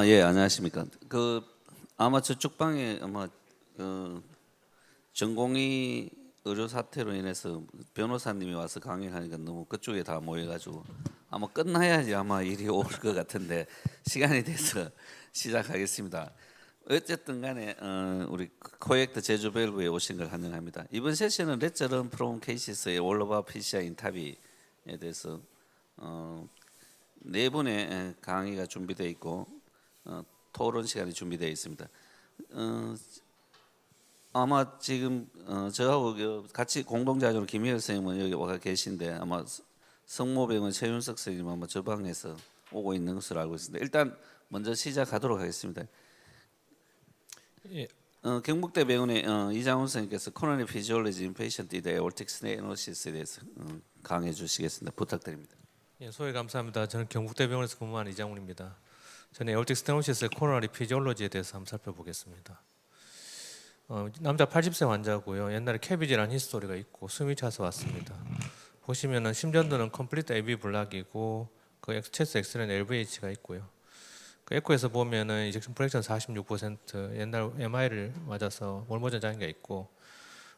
예, 안녕하십니까. 아마 저쪽 방에 아마 전공의 의료 사태로 인해서 변호사님이 와서 강의하니까 너무 그쪽에 다 모여가지고 아마 끝나야지 아마 일이 올 것 같은데 시간이 돼서 시작하겠습니다. 어쨌든 간에 우리 코엑트 제주 밸브에 오신 걸 환영합니다. 이번 세션은 레저런 프롬 케이시스의 올로바 PCI 인터뷰에 대해서 네 분의 강의가 준비되어 있고 토론 시간이 준비되어 있습니다. 아마 지금 저하고 같이 공동자료로 김희열 선생님은 여기 와 계신데 아마 성모병원 최윤석 선생님 아마 저 방에서 오고 있는 것으로 알고 있습니다. 일단 먼저 시작하도록 하겠습니다. 예, 경북대 병원의 이장훈 선생님께서 코로나리 피지올로지 인페이션트 에어틱 스테노시스에 대해서 강해 주시겠습니다. 부탁드립니다. 소회 감사합니다. 저는 경북대병원에서 근무하는 이장훈입니다. 저는 에어틱 스테노시스의 코로나리 피지올로지에 대해서 한번 살펴보겠습니다. 남자 80세 환자고요. 옛날에 캐비지라는 히스토리가 있고 숨이 차서 왔습니다. 보시면은 심전도는 컴플리트 AV 블락이고 그 체스트 엑스레이는 LVH가 있고요. 그 에코에서 보면은 이젝션 프랙션 46%, 옛날 MI를 맞아서 월모전 장애가 있고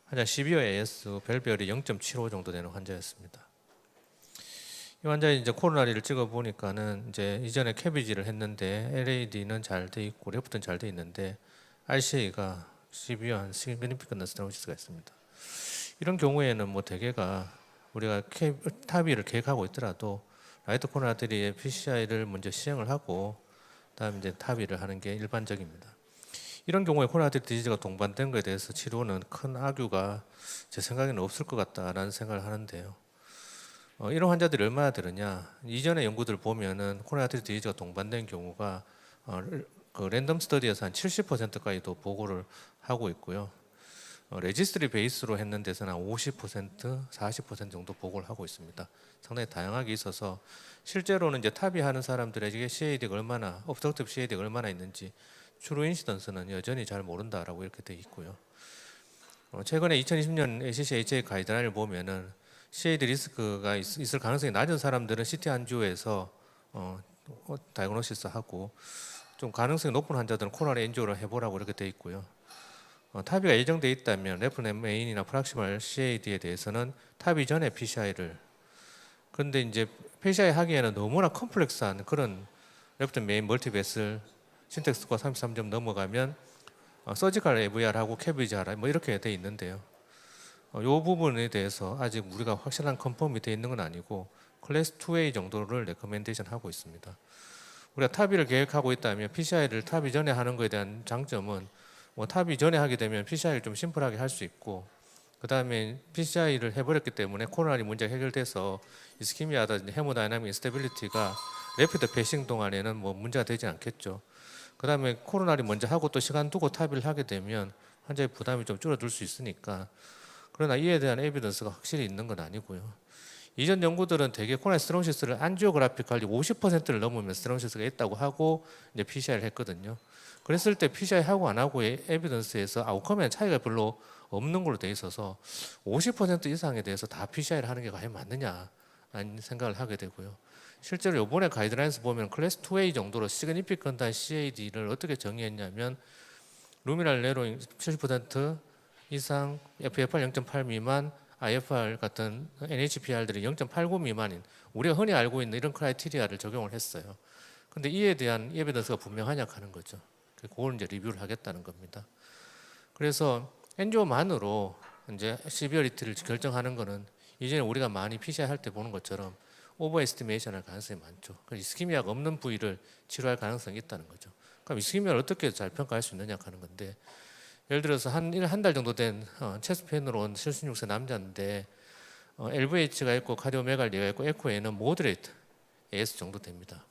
환자 시비어 AS 벨비얼이 0.75 정도 되는 환자였습니다. 이 환자의 이제 코로나리를 찍어 보니까는 이제 이전에 캐비지를 했는데 LAD는 잘 돼 있고 레프트는 잘 돼 있는데 RCA가 시비어한 시그니피컨트 스테노시스가 있습니다. 이런 경우에는 뭐 대개가 우리가 타비를 계획하고 있더라도 라이트 코로나리의 PCI를 먼저 시행을 하고 그다음에 이제 타비를 하는 게 일반적입니다. 이런 경우에 코로나리 디지즈가 동반된 것에 대해서 치료는 큰 악유가 제 생각에는 없을 것 같다라는 생각을 하는데요. 이런 환자들이 얼마나 되느냐? 이전의 연구들 보면은 코로나리 디지즈가 동반된 경우가 그 랜덤 스터디에서 한 70%까지도 보고를 하고 있고요. 레지스트리 베이스로 했는 데서는 한 50%, 40% 정도 보고를 하고 있습니다. 상당히 다양하게 있어서 실제로는 이제 타비하는 사람들에게 CAD가 얼마나, obstructive CAD가 얼마나 있는지 트루 인시던스는 여전히 잘 모른다라고 이렇게 되어 있고요. 최근에 2020년 ACC/HA 가이드라인을 보면은 CAD 리스크가 있을 가능성이 낮은 사람들은 CT 안주에서 다이그노시스 하고 좀 가능성이 높은 환자들은 코로나 엔지오를 해보라고 이렇게 되어 있고요. 타비가 예정돼 있다면 레프트 메인이나 프락시멀 CAD에 대해서는 타비 전에 PCI를 그런데 이제 PCI 하기에는 너무나 컴플렉스한 그런 레프트 메인 멀티베슬 신텍스가 33점 넘어가면 서지컬 AVR하고 캐비지하라 뭐 이렇게 돼 있는데요. 이 부분에 대해서 아직 우리가 확실한 컨펌이 돼 있는 건 아니고 클래스 2A 정도를 레커멘데이션 하고 있습니다. 우리가 타비를 계획하고 있다면 PCI를 타비 전에 하는 것에 대한 장점은 뭐 타비 전에 하게 되면 PCI를 좀 심플하게 할 수 있고 그 다음에 PCI를 해버렸기 때문에 코로나리 문제가 해결돼서 이스키미아라든지 헤모다이나믹 인스테빌리티가 레피드 패싱 동안에는 뭐 문제가 되지 않겠죠. 그 다음에 코로나리 먼저 하고 또 시간 두고 타비를 하게 되면 환자의 부담이 좀 줄어들 수 있으니까 그러나 이에 대한 에비던스가 확실히 있는 건 아니고요. 이전 연구들은 대개 코로나 스테노시스를 안지오그래픽할리 50%를 넘으면 스테노시스가 있다고 하고 이제 PCI를 했거든요. 그랬을 때 PCI 하고 안 하고의 에비던스에서 아웃컴에 차이가 별로 없는 걸로 돼 있어서 50% 이상에 대해서 다 PCI를 하는 게 과연 맞느냐 라는 생각을 하게 되고요. 실제로 이번에 가이드라인에서 보면 클래스 2A 정도로 시그니피컨트한 CAD를 어떻게 정의했냐면 루미널 네로잉 70% 이상 FFR 0.8 미만 IFR 같은 NHPR들이 0.89 미만인 우리가 흔히 알고 있는 이런 크라이테리아를 적용을 했어요. 근데 이에 대한 에비던스가 분명하냐 하는 거죠. 그걸 이제 리뷰를 하겠다는 겁니다. 그래서 엔지오만으로 이제 시비어리티를 결정하는 거는 이전에 우리가 많이 PCI 할 때 보는 것처럼 오버 에스티메이션 할 가능성이 많죠. 이스키미아가 없는 부위를 치료할 가능성이 있다는 거죠. 그럼 이스키미아를 어떻게 잘 평가할 수 있느냐 하는 건데 예를 들어서 한 달 정도 된 체스트페인으로 온 76세 남자인데 LVH가 있고 카디오메갈리가 있고 에코에는 모더레이트 AS 정도 됩니다.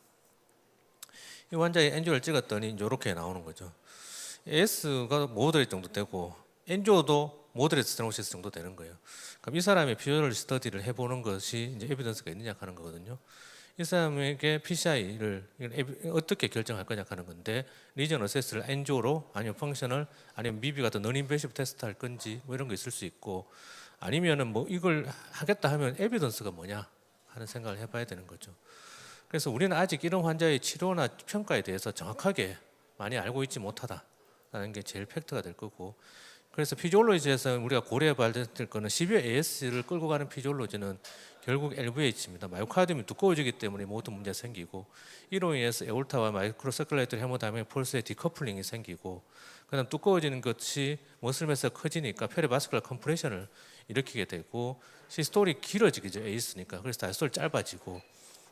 이 환자의 엔지오를 찍었더니 이렇게 나오는 거죠. AS가 모더레이트 정도 되고 엔지오도 모더레이트 스테노시스 정도 되는 거예요. 그럼 이 사람의 피지컬 스터디를 해보는 것이 이제 에비던스가 있느냐 하는 거거든요. 이 사람에게 PCI를 어떻게 결정할 거냐 하는 건데 리전 어세스를 엔조로 아니면 펑셔널 아니면 미비 같은 non-invasive 테스트 할 건지 뭐 이런 거 있을 수 있고 아니면은 뭐 이걸 하겠다 하면 에비던스가 뭐냐 하는 생각을 해봐야 되는 거죠. 그래서 우리는 아직 이런 환자의 치료나 평가에 대해서 정확하게 많이 알고 있지 못하다라는 게 제일 팩트가 될 거고, 그래서 피지올로지에서 우리가 고려해봐야 될 거는 시비어 AS를 끌고 가는 피지올로지는 결국 LVH입니다. 마이오카디움이 두꺼워지기 때문에 모든 문제가 생기고, 이로 인해서 에올타와 마이크로서큘레이터리 헤모다이나믹 폴스의 디커플링이 생기고, 그다음 두꺼워지는 것이 머슬매스가 커지니까 페리바스큘라 컴프레션을 일으키게 되고, 시스톨이 길어지겠죠, 에이스니까. 그래서 다이스톨이 짧아지고,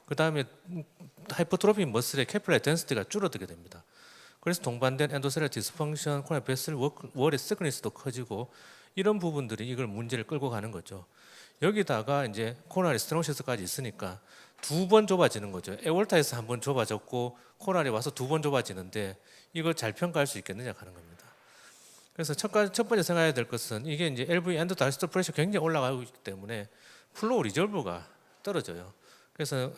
그다음에 하이퍼트로피 머슬의 캐필라리 덴시티가 줄어들게 됩니다. 그래서 동반된 엔도셀룰 디스펑션, 코로나 베슬 월의 시크니스도 커지고, 이런 부분들이 이걸 문제를 끌고 가는 거죠. 여기다가 이제 코로나리 스테노시스까지 있으니까 두 번 좁아지는 거죠. 에올타에서 한 번 좁아졌고 코로나리 와서 두 번 좁아지는데 이걸 잘 평가할 수 있겠느냐 하는 겁니다. 그래서 첫 번째 생각해야 될 것은 이게 이제 LV 엔도 다이스톨 프레셔 굉장히 올라가고 있기 때문에 플로우 리졸브가 떨어져요. 그래서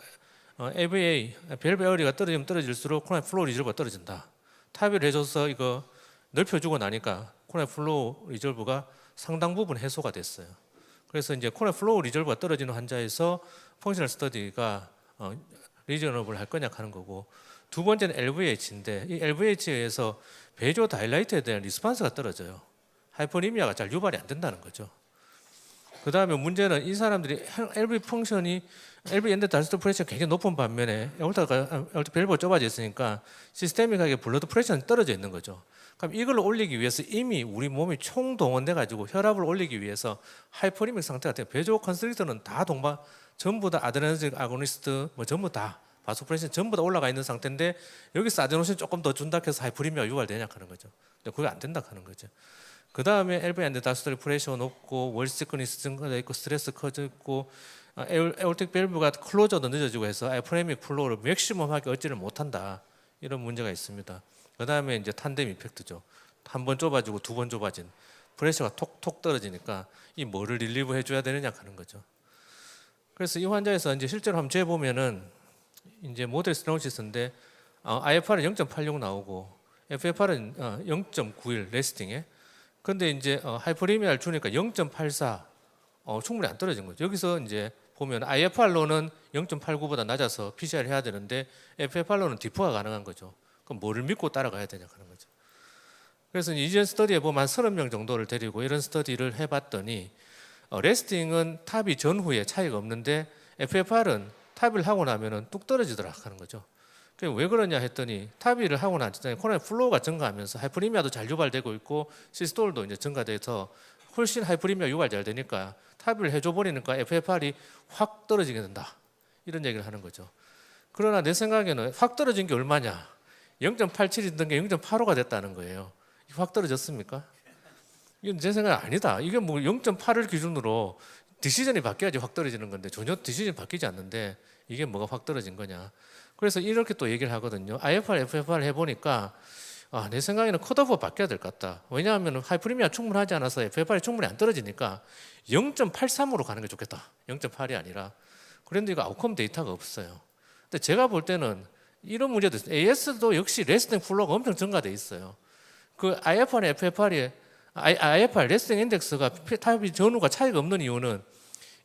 AVA 밸브 에어리가 떨어지면 떨어질수록 코로나 플로우 리졸브가 떨어진다. 탑을 해줘서 이거 넓혀주고 나니까 코로나 플로우 리졸브가 상당 부분 해소가 됐어요. 그래서 이제 코로나 플로우 리졸브가 떨어지는 환자에서 펑셔널 스터디가 리저너블 할 거냐 하는 거고, 두 번째는 LVH인데 이 LVH에서 베조 다일라이트에 대한 리스판스가 떨어져요. 하이퍼리미아가 잘 유발이 안 된다는 거죠. 그 다음에 문제는 이 사람들이 LV 펑션이 LV 엔드 다이스톨 프레셔가 굉장히 높은 반면에 에올타 밸브가 좁아져 있으니까 시스테믹하게 블러드 프레셔는 떨어져 있는 거죠. 그럼 이걸 올리기 위해서 이미 우리 몸이 총동원돼 가지고 혈압을 올리기 위해서 하이퍼리믹 상태가 돼요. 베조 컨스트릭터는 다 전부 다 아드레너지닉 아고니스트 뭐 전부 다 바소프레신 전부 다 올라가 있는 상태인데 여기서 아데노신 조금 더 준다 해서 하이퍼리미아 유발되냐 하는 거죠. 근데 그게 안 된다 하는 거죠. 그 다음에 LV 엔드 다이스톨 프레셔 높고 월 시크니스 증가돼 있고 스트레스 커져 있고 에올틱 밸브가 클로저도 늦어지고 해서 아이프레믹 플로우를 맥시멈하게 얻지를 못한다. 이런 문제가 있습니다. 그 다음에 이제 탄뎀 이펙트죠. 한 번 좁아지고 두 번 좁아진 프레셔가 톡톡 떨어지니까 이 뭐를 릴리브 해줘야 되느냐 하는 거죠. 그래서 이 환자에서 이제 실제로 한번 재보면은 이제 모델 스테노시스인데 IFR은 0.86 나오고 FFR은 0.91 레스팅에. 근데 이제 하이퍼리미아를 주니까 0.84 충분히 안 떨어진 거죠. 여기서 이제 보면 IFR로는 0.89보다 낮아서 PCR 해야 되는데 FFR로는 디프가 가능한 거죠. 그럼 뭐를 믿고 따라가야 되냐 하는 거죠. 그래서 이전 스터디에 보면 한 30명 정도를 데리고 이런 스터디를 해봤더니 레스팅은 탑이 전후에 차이가 없는데 FFR은 탑을 하고 나면은 뚝 떨어지더라 하는 거죠. 왜 그러냐 했더니 탑이를 하고 난 뒤에 코로나 플로우가 증가하면서 하이퍼리미아도 잘 유발되고 있고 시스톨도 이제 증가돼서 훨씬 하이퍼리미아 유발 잘 되니까 탑을 해줘 버리니까 FFR이 확 떨어지게 된다. 이런 얘기를 하는 거죠. 그러나 내 생각에는 확 떨어진 게 얼마냐? 0.87이던 게 0.85가 됐다는 거예요. 확 떨어졌습니까? 이건 제 생각은 아니다. 이게 뭐 0.8을 기준으로 디시전이 바뀌어야지 확 떨어지는 건데 전혀 디시전이 바뀌지 않는데 이게 뭐가 확 떨어진 거냐? 그래서 이렇게 또 얘기를 하거든요. IFR, FFR 해보니까 내 생각에는 컷오프가 바뀌어야 될 것 같다. 왜냐하면 하이프리미아 충분하지 않아서 FFR이 충분히 안 떨어지니까 0.83으로 가는 게 좋겠다. 0.8이 아니라. 그런데 이거 아웃컴 데이터가 없어요. 근데 제가 볼 때는 이런 문제도 있어요. AS도 역시 레스팅 플로우가 엄청 증가돼 있어요. 그 IFR과 FFR이 IFR 레스팅 인덱스가 탑이 전후가 차이가 없는 이유는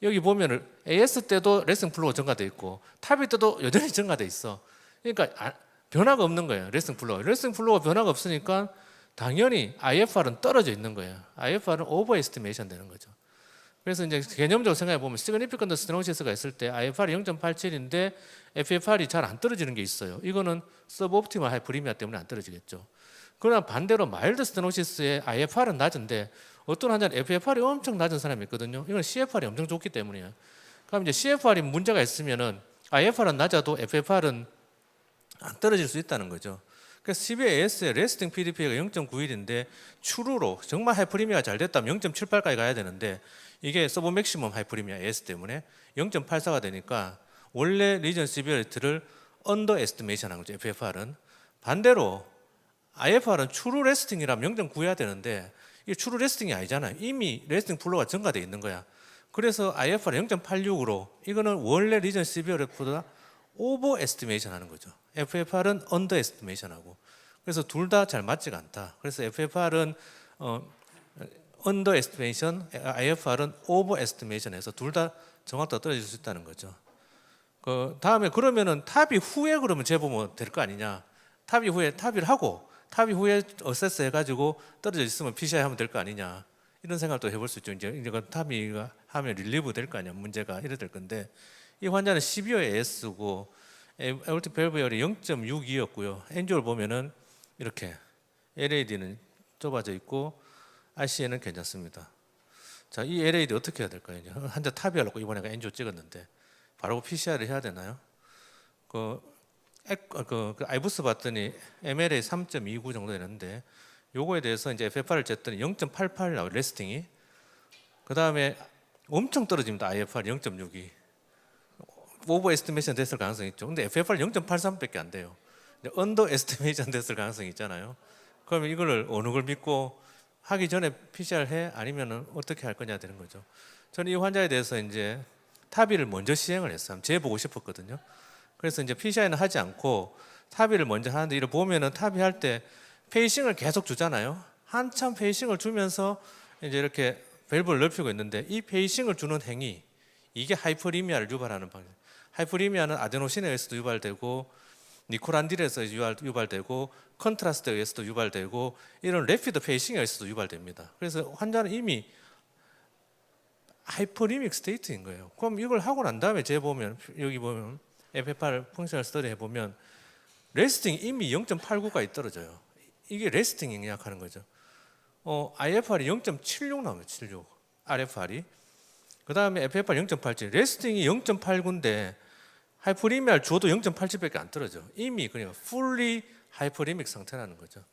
여기 보면은 AS 때도 레스팅 플로우가 증가돼 있고 탑이 때도 여전히 증가돼 있어. 그러니까 변화가 없는 거예요. 레스팅 플로우가 변화가 없으니까 당연히 IFR은 떨어져 있는 거예요. IFR은 오버 에스티메이션 되는 거죠. 그래서 이제 개념적으로 생각해 보면 시그니피컨트 스테노시스가 있을 때 IFR이 0.87인데 FFR이 잘 안 떨어지는 게 있어요. 이거는 서브옵티멀 하이퍼리미아 때문에 안 떨어지겠죠. 그러나 반대로 마일드 스테노시스의 IFR은 낮은데 어떤 환자는 FFR이 엄청 낮은 사람이 있거든요. 이건 CFR이 엄청 좋기 때문이에요. 그럼 이제 CFR이 문제가 있으면은 IFR은 낮아도 FFR은 안 떨어질 수 있다는 거죠. 그래서 CBAS의 레스팅 PDP가 0.91인데 추루로 정말 하이퍼리미아가 잘 됐다면 0.78까지 가야 되는데 이게 서브 맥시멈 하이퍼리미아 AS 때문에 0.84가 되니까 원래 리전 시비어리티를 언더 에스티메이션 한 거죠. FFR은. 반대로 IFR은 추루 레스팅이라면 0.9해야 되는데 이게 추루 레스팅이 아니잖아요. 이미 레스팅 플로우가 증가되어 있는 거야. 그래서 IFR 0.86으로 이거는 원래 리전 시비어리티보다 오버 에스티메이션 하는 거죠. FFR은 언더 에스티메이션 하고. 그래서 둘 다 잘 맞지가 않다. 그래서 FFR은 언더 에스티메이션, IFR은 오버 에스티메이션해서 둘 다 정확도가 떨어질 수 있다는 거죠. 그 다음에 그러면은 탑이 후에 그러면 재보면 될 거 아니냐? 탑이 후에 탑을 하고 탑이 후에 어세스 해가지고 떨어져 있으면 PCI 하면 될 거 아니냐? 이런 생각도 해볼 수 있죠. 이제 그 탑이 하면 릴리브 될 거 아니야? 문제가 이래 될 건데 이 환자는 12호 AS고 에올틱 밸브열이 0.62였고요. 엔조를 보면은 이렇게 LAD는 좁아져 있고 RCA는 괜찮습니다. 자, 이 LAD 어떻게 해야 될까요? 환자 탑이 하려고 이번에 엔조 찍었는데 바로 PCR을 해야 되나요? 그 아이부스 봤더니 MLA 3.29 정도 되는데 요거에 대해서 이제 FFR을 쟀더니 0.88 나와요. 레스팅이. 그 다음에 엄청 떨어집니다. IFR 0.62. 오버 에스티메이션 됐을 가능성이 있죠. 근데 FFR 0.83밖에 안 돼요. 언더 에스티메이션 됐을 가능성이 있잖아요. 그러면 이거를 어느 걸 믿고 하기 전에 PCR 해 아니면은 어떻게 할 거냐 되는 거죠. 저는 이 환자에 대해서 이제 타비를 먼저 시행을 했어요. 재보고 싶었거든요. 그래서 이제 PCI는 하지 않고 타비를 먼저 하는데 이를 보면은 타비 할 때 페이싱을 계속 주잖아요. 한참 페이싱을 주면서 이제 이렇게 밸브를 넓히고 있는데 이 페이싱을 주는 행위 이게 하이퍼리미아를 유발하는 방식. 하이퍼리미아는 아데노신에서도 유발되고 니코란딜에서 유발되고 컨트라스트에 의해서도 유발되고 이런 래피드 페이싱에 의해서도 유발됩니다. 그래서 환자는 이미 하이퍼리믹 스테이트인 거예요. 그럼 이걸 하고 난 다음에 재보면 여기 보면 FFR 펑셔널 스터디 해보면 레스팅 이미 0.89까지 떨어져요. 이게 레스팅 영향하는 거죠. IFR이 0.76 나오면 76 RFR이 그 다음에 FFR 0.87 레스팅이 0.89인데 하이퍼리미아를 줘도 0.87밖에 안 떨어져. 이미 그러니까 fully 하이퍼리믹 상태라는 거죠.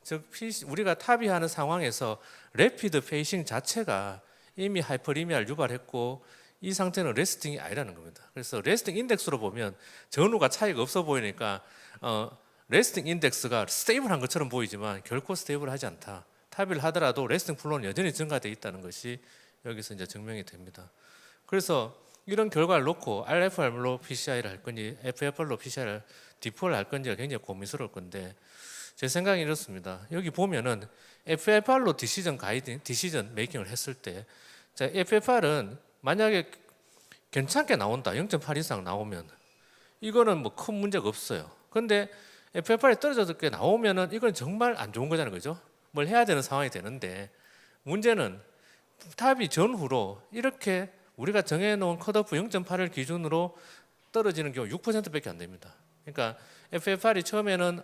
즉 우리가 탑이하는 상황에서 래피드 페이싱 자체가 이미 하이퍼리미아를 유발했고 이 상태는 레스팅이 아니라는 겁니다. 그래서 레스팅 인덱스로 보면 전후가 차이가 없어 보이니까 레스팅 인덱스가 스테이블한 것처럼 보이지만 결코 스테이블하지 않다. 탑을 하더라도 레스팅 플로는 여전히 증가되어 있다는 것이 여기서 이제 증명이 됩니다. 그래서 이런 결과를 놓고 RFR로 PCI를 할 건지 FFR로 PCI를 디폴을 할 건지가 굉장히 고민스러울 건데 제 생각이 이렇습니다. 여기 보면은 FFR로 디시전 메이킹을 했을 때 자, FFR은 만약에 괜찮게 나온다. 0.8 이상 나오면 이거는 뭐 큰 문제가 없어요. 그런데 FFR이 떨어졌게 나오면은 이건 정말 안 좋은 거잖아요. 그죠? 뭘 해야 되는 상황이 되는데 문제는 탑이 전후로 이렇게 우리가 정해놓은 컷오프 0.8을 기준으로 떨어지는 경우 6%밖에 안 됩니다. 그러니까 FFR이 처음에는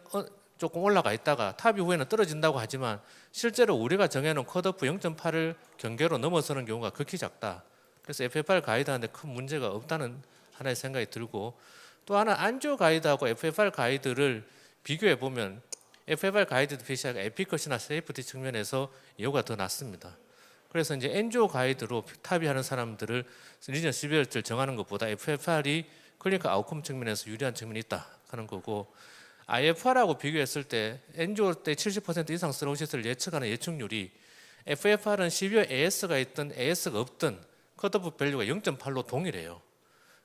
조금 올라가 있다가 탑이 후에는 떨어진다고 하지만 실제로 우리가 정해놓은 컷오프 0.8을 경계로 넘어서는 경우가 극히 작다. 그래서 FFR 가이드하는데 큰 문제가 없다는 하나의 생각이 들고 또 하나 안조 가이드하고 FFR 가이드를 비교해 보면 FFR 가이드 PCI가 에피컷이나 세이프티 측면에서 이유가 더 낮습니다. 그래서 이제 엔조 가이드로 탑이하는 사람들을 리전 시비얼을 정하는 것보다 FFR이 클리니컬 아웃컴 측면에서 유리한 측면이 있다 하는 거고 IFR하고 비교했을 때 엔조 때 70% 이상 스로시스를 예측하는 예측률이 FFR은 12호 AS가 있든 AS가 없든 컷오프 밸류가 0.8로 동일해요.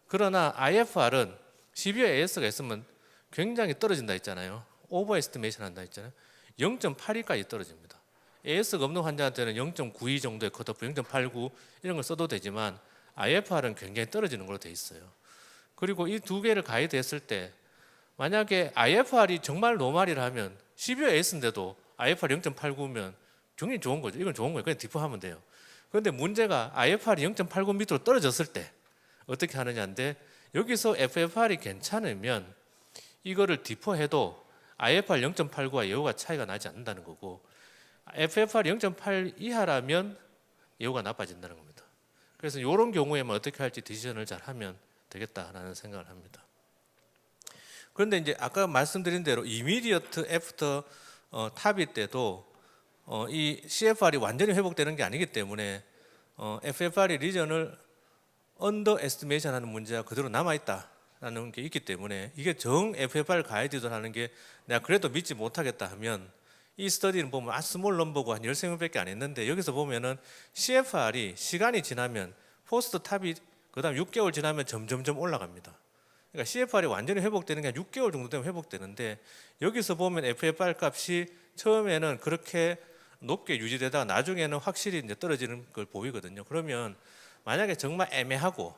그러나 IFR은 12호 AS가 있으면 굉장히 떨어진다 했잖아요. 오버 에스티메이션 한다 했잖아요. 0.82까지 떨어집니다. AS가 없는 환자한테는 0.92 정도의 컷오프, 0.89 이런 걸 써도 되지만 IFR은 굉장히 떨어지는 걸로 돼 있어요. 그리고 이 두 개를 가이드했을 때 만약에 IFR이 정말 노말이라면 12호 AS인데도 IFR 0.89면 굉장히 좋은 거죠. 이건 좋은 거예요. 그냥 디프하면 돼요. 그런데 문제가 IFR이 0.89 밑으로 떨어졌을 때 어떻게 하느냐인데 여기서 FFR이 괜찮으면 이거를 디퍼해도 IFR 0.89와 예후가 차이가 나지 않는다는 거고 FFR 0.8 이하라면 예후가 나빠진다는 겁니다. 그래서 이런 경우에만 어떻게 할지 디시전을 잘 하면 되겠다라는 생각을 합니다. 그런데 이제 아까 말씀드린 대로 immediate after 탑일 때도 이 CFR이 완전히 회복되는 게 아니기 때문에 FFR이 리전을 언더 에스티메이션 하는 문제가 그대로 남아있다라는 게 있기 때문에 이게 정 FFR 가이드라는 게 내가 그래도 믿지 못하겠다 하면 이 스터디는 보면 스몰 넘버고 한 13명밖에 안 했는데 여기서 보면은 CFR이 시간이 지나면 포스트 탑이 그다음 6개월 지나면 점점점 올라갑니다. 그러니까 CFR이 완전히 회복되는 게 한 6개월 정도 되면 회복되는데 여기서 보면 FFR 값이 처음에는 그렇게 높게 유지되다가 나중에는 확실히 이제 떨어지는 걸 보이거든요. 그러면 만약에 정말 애매하고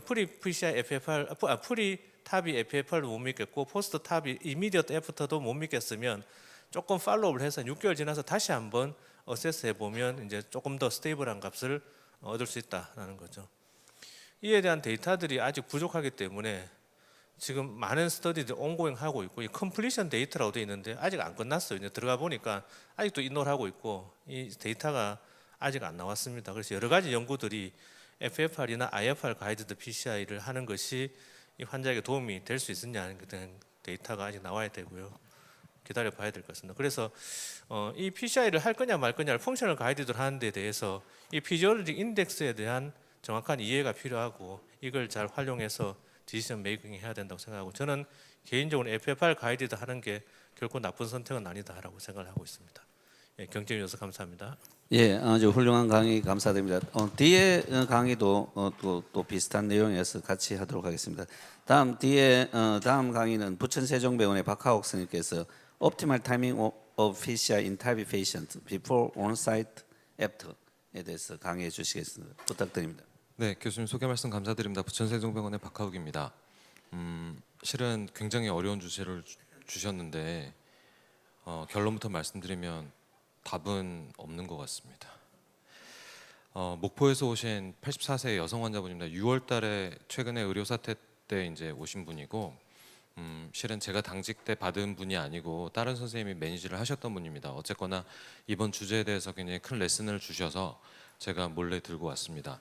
프리 PCI FFR 프리 탑이 FFR도 못 믿겠고 포스트 탑이 이미디어트 애프터도 못 믿겠으면 조금 팔로우를 해서 6개월 지나서 다시 한번 어세스 해보면 이제 조금 더 스테이블한 값을 얻을 수 있다라는 거죠. 이에 대한 데이터들이 아직 부족하기 때문에 지금 많은 스터디들 온고잉 하고 있고 이 컴플리션 데이터라고 되어 있는데 아직 안 끝났어요. 이제 들어가 보니까 아직도 이노를 하고 있고 이 데이터가 아직 안 나왔습니다. 그래서 여러 가지 연구들이 FFR이나 IFR 가이드드 PCI를 하는 것이 이 환자에게 도움이 될 수 있느냐는 데이터가 아직 나와야 되고요. 기다려 봐야 될 것 같습니다. 그래서 이 PCI를 할 거냐 말 거냐를 펑셔널 가이드를 하는 데 대해서 이 피지올로직 인덱스에 대한 정확한 이해가 필요하고 이걸 잘 활용해서 디시전 메이킹 해야 된다고 생각하고 저는 개인적으로 FFR 가이드드 하는 게 결코 나쁜 선택은 아니다라고 생각을 하고 있습니다. 예, 경쟁 주셔서 감사합니다. 예, 아주 훌륭한 강의 감사드립니다. 뒤에 강의도 또 비슷한 내용이어서 같이 하도록 하겠습니다. 다음 강의는 부천세종병원의 박하옥 선생님께서 Optimal Timing of PCI in TAVI Patient Before, On-Site, After에 대해서 강의해 주시겠습니다. 부탁드립니다. 네, 교수님 소개 말씀 감사드립니다. 부천세종병원의 박하욱입니다. 실은 굉장히 어려운 주제를 주셨는데 결론부터 말씀드리면 답은 없는 것 같습니다. 목포에서 오신 84세 여성 환자분입니다. 6월달에 최근에 의료 사태 때 이제 오신 분이고, 실은 제가 당직 때 받은 분이 아니고 다른 선생님이 매니지를 하셨던 분입니다. 어쨌거나 이번 주제에 대해서 굉장히 큰 레슨을 주셔서 제가 몰래 들고 왔습니다.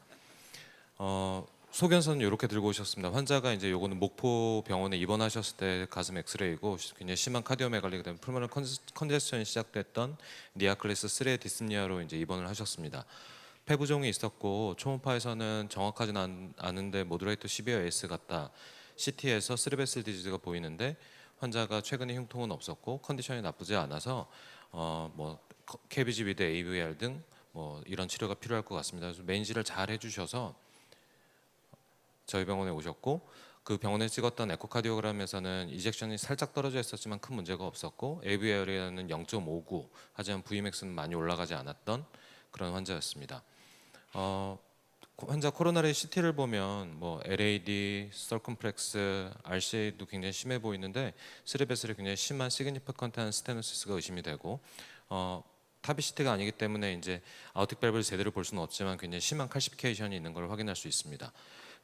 소견서는 이렇게 들고 오셨습니다. 환자가 이제 요거는 목포 병원에 입원하셨을 때 가슴 엑스레이고 굉장히 심한 카디오메갈리 그다음에 풀모널 컨제스션이 시작됐던 니아클래스 3의 디스니아로 이제 입원을 하셨습니다. 폐부종이 있었고 초음파에서는 정확하진 않은데 모드레이트 시비어 AS 같다. CT에서 스리베슬 디지즈가 보이는데 환자가 최근에 흉통은 없었고 컨디션이 나쁘지 않아서 뭐 KBG 위드 AVR 등 뭐 이런 치료가 필요할 것 같습니다. 그래서 매니지를 잘 해주셔서 저희 병원에 오셨고 그 병원에 찍었던 에코카디오그램에서는 이젝션이 살짝 떨어져 있었지만 큰 문제가 없었고 AVR에는 0.59 하지만 Vmax는 많이 올라가지 않았던 그런 환자였습니다. 환자 코로나리 CT를 보면 뭐 LAD, 서컴플렉스, RCA도 굉장히 심해 보이는데 스리베슬이 굉장히 심한 시그니피컨트한 스테노시스가 의심이 되고 타비 CT가 아니기 때문에 이제 아우틱 밸브를 제대로 볼 수는 없지만 굉장히 심한 칼시피케이션이 있는 걸 확인할 수 있습니다.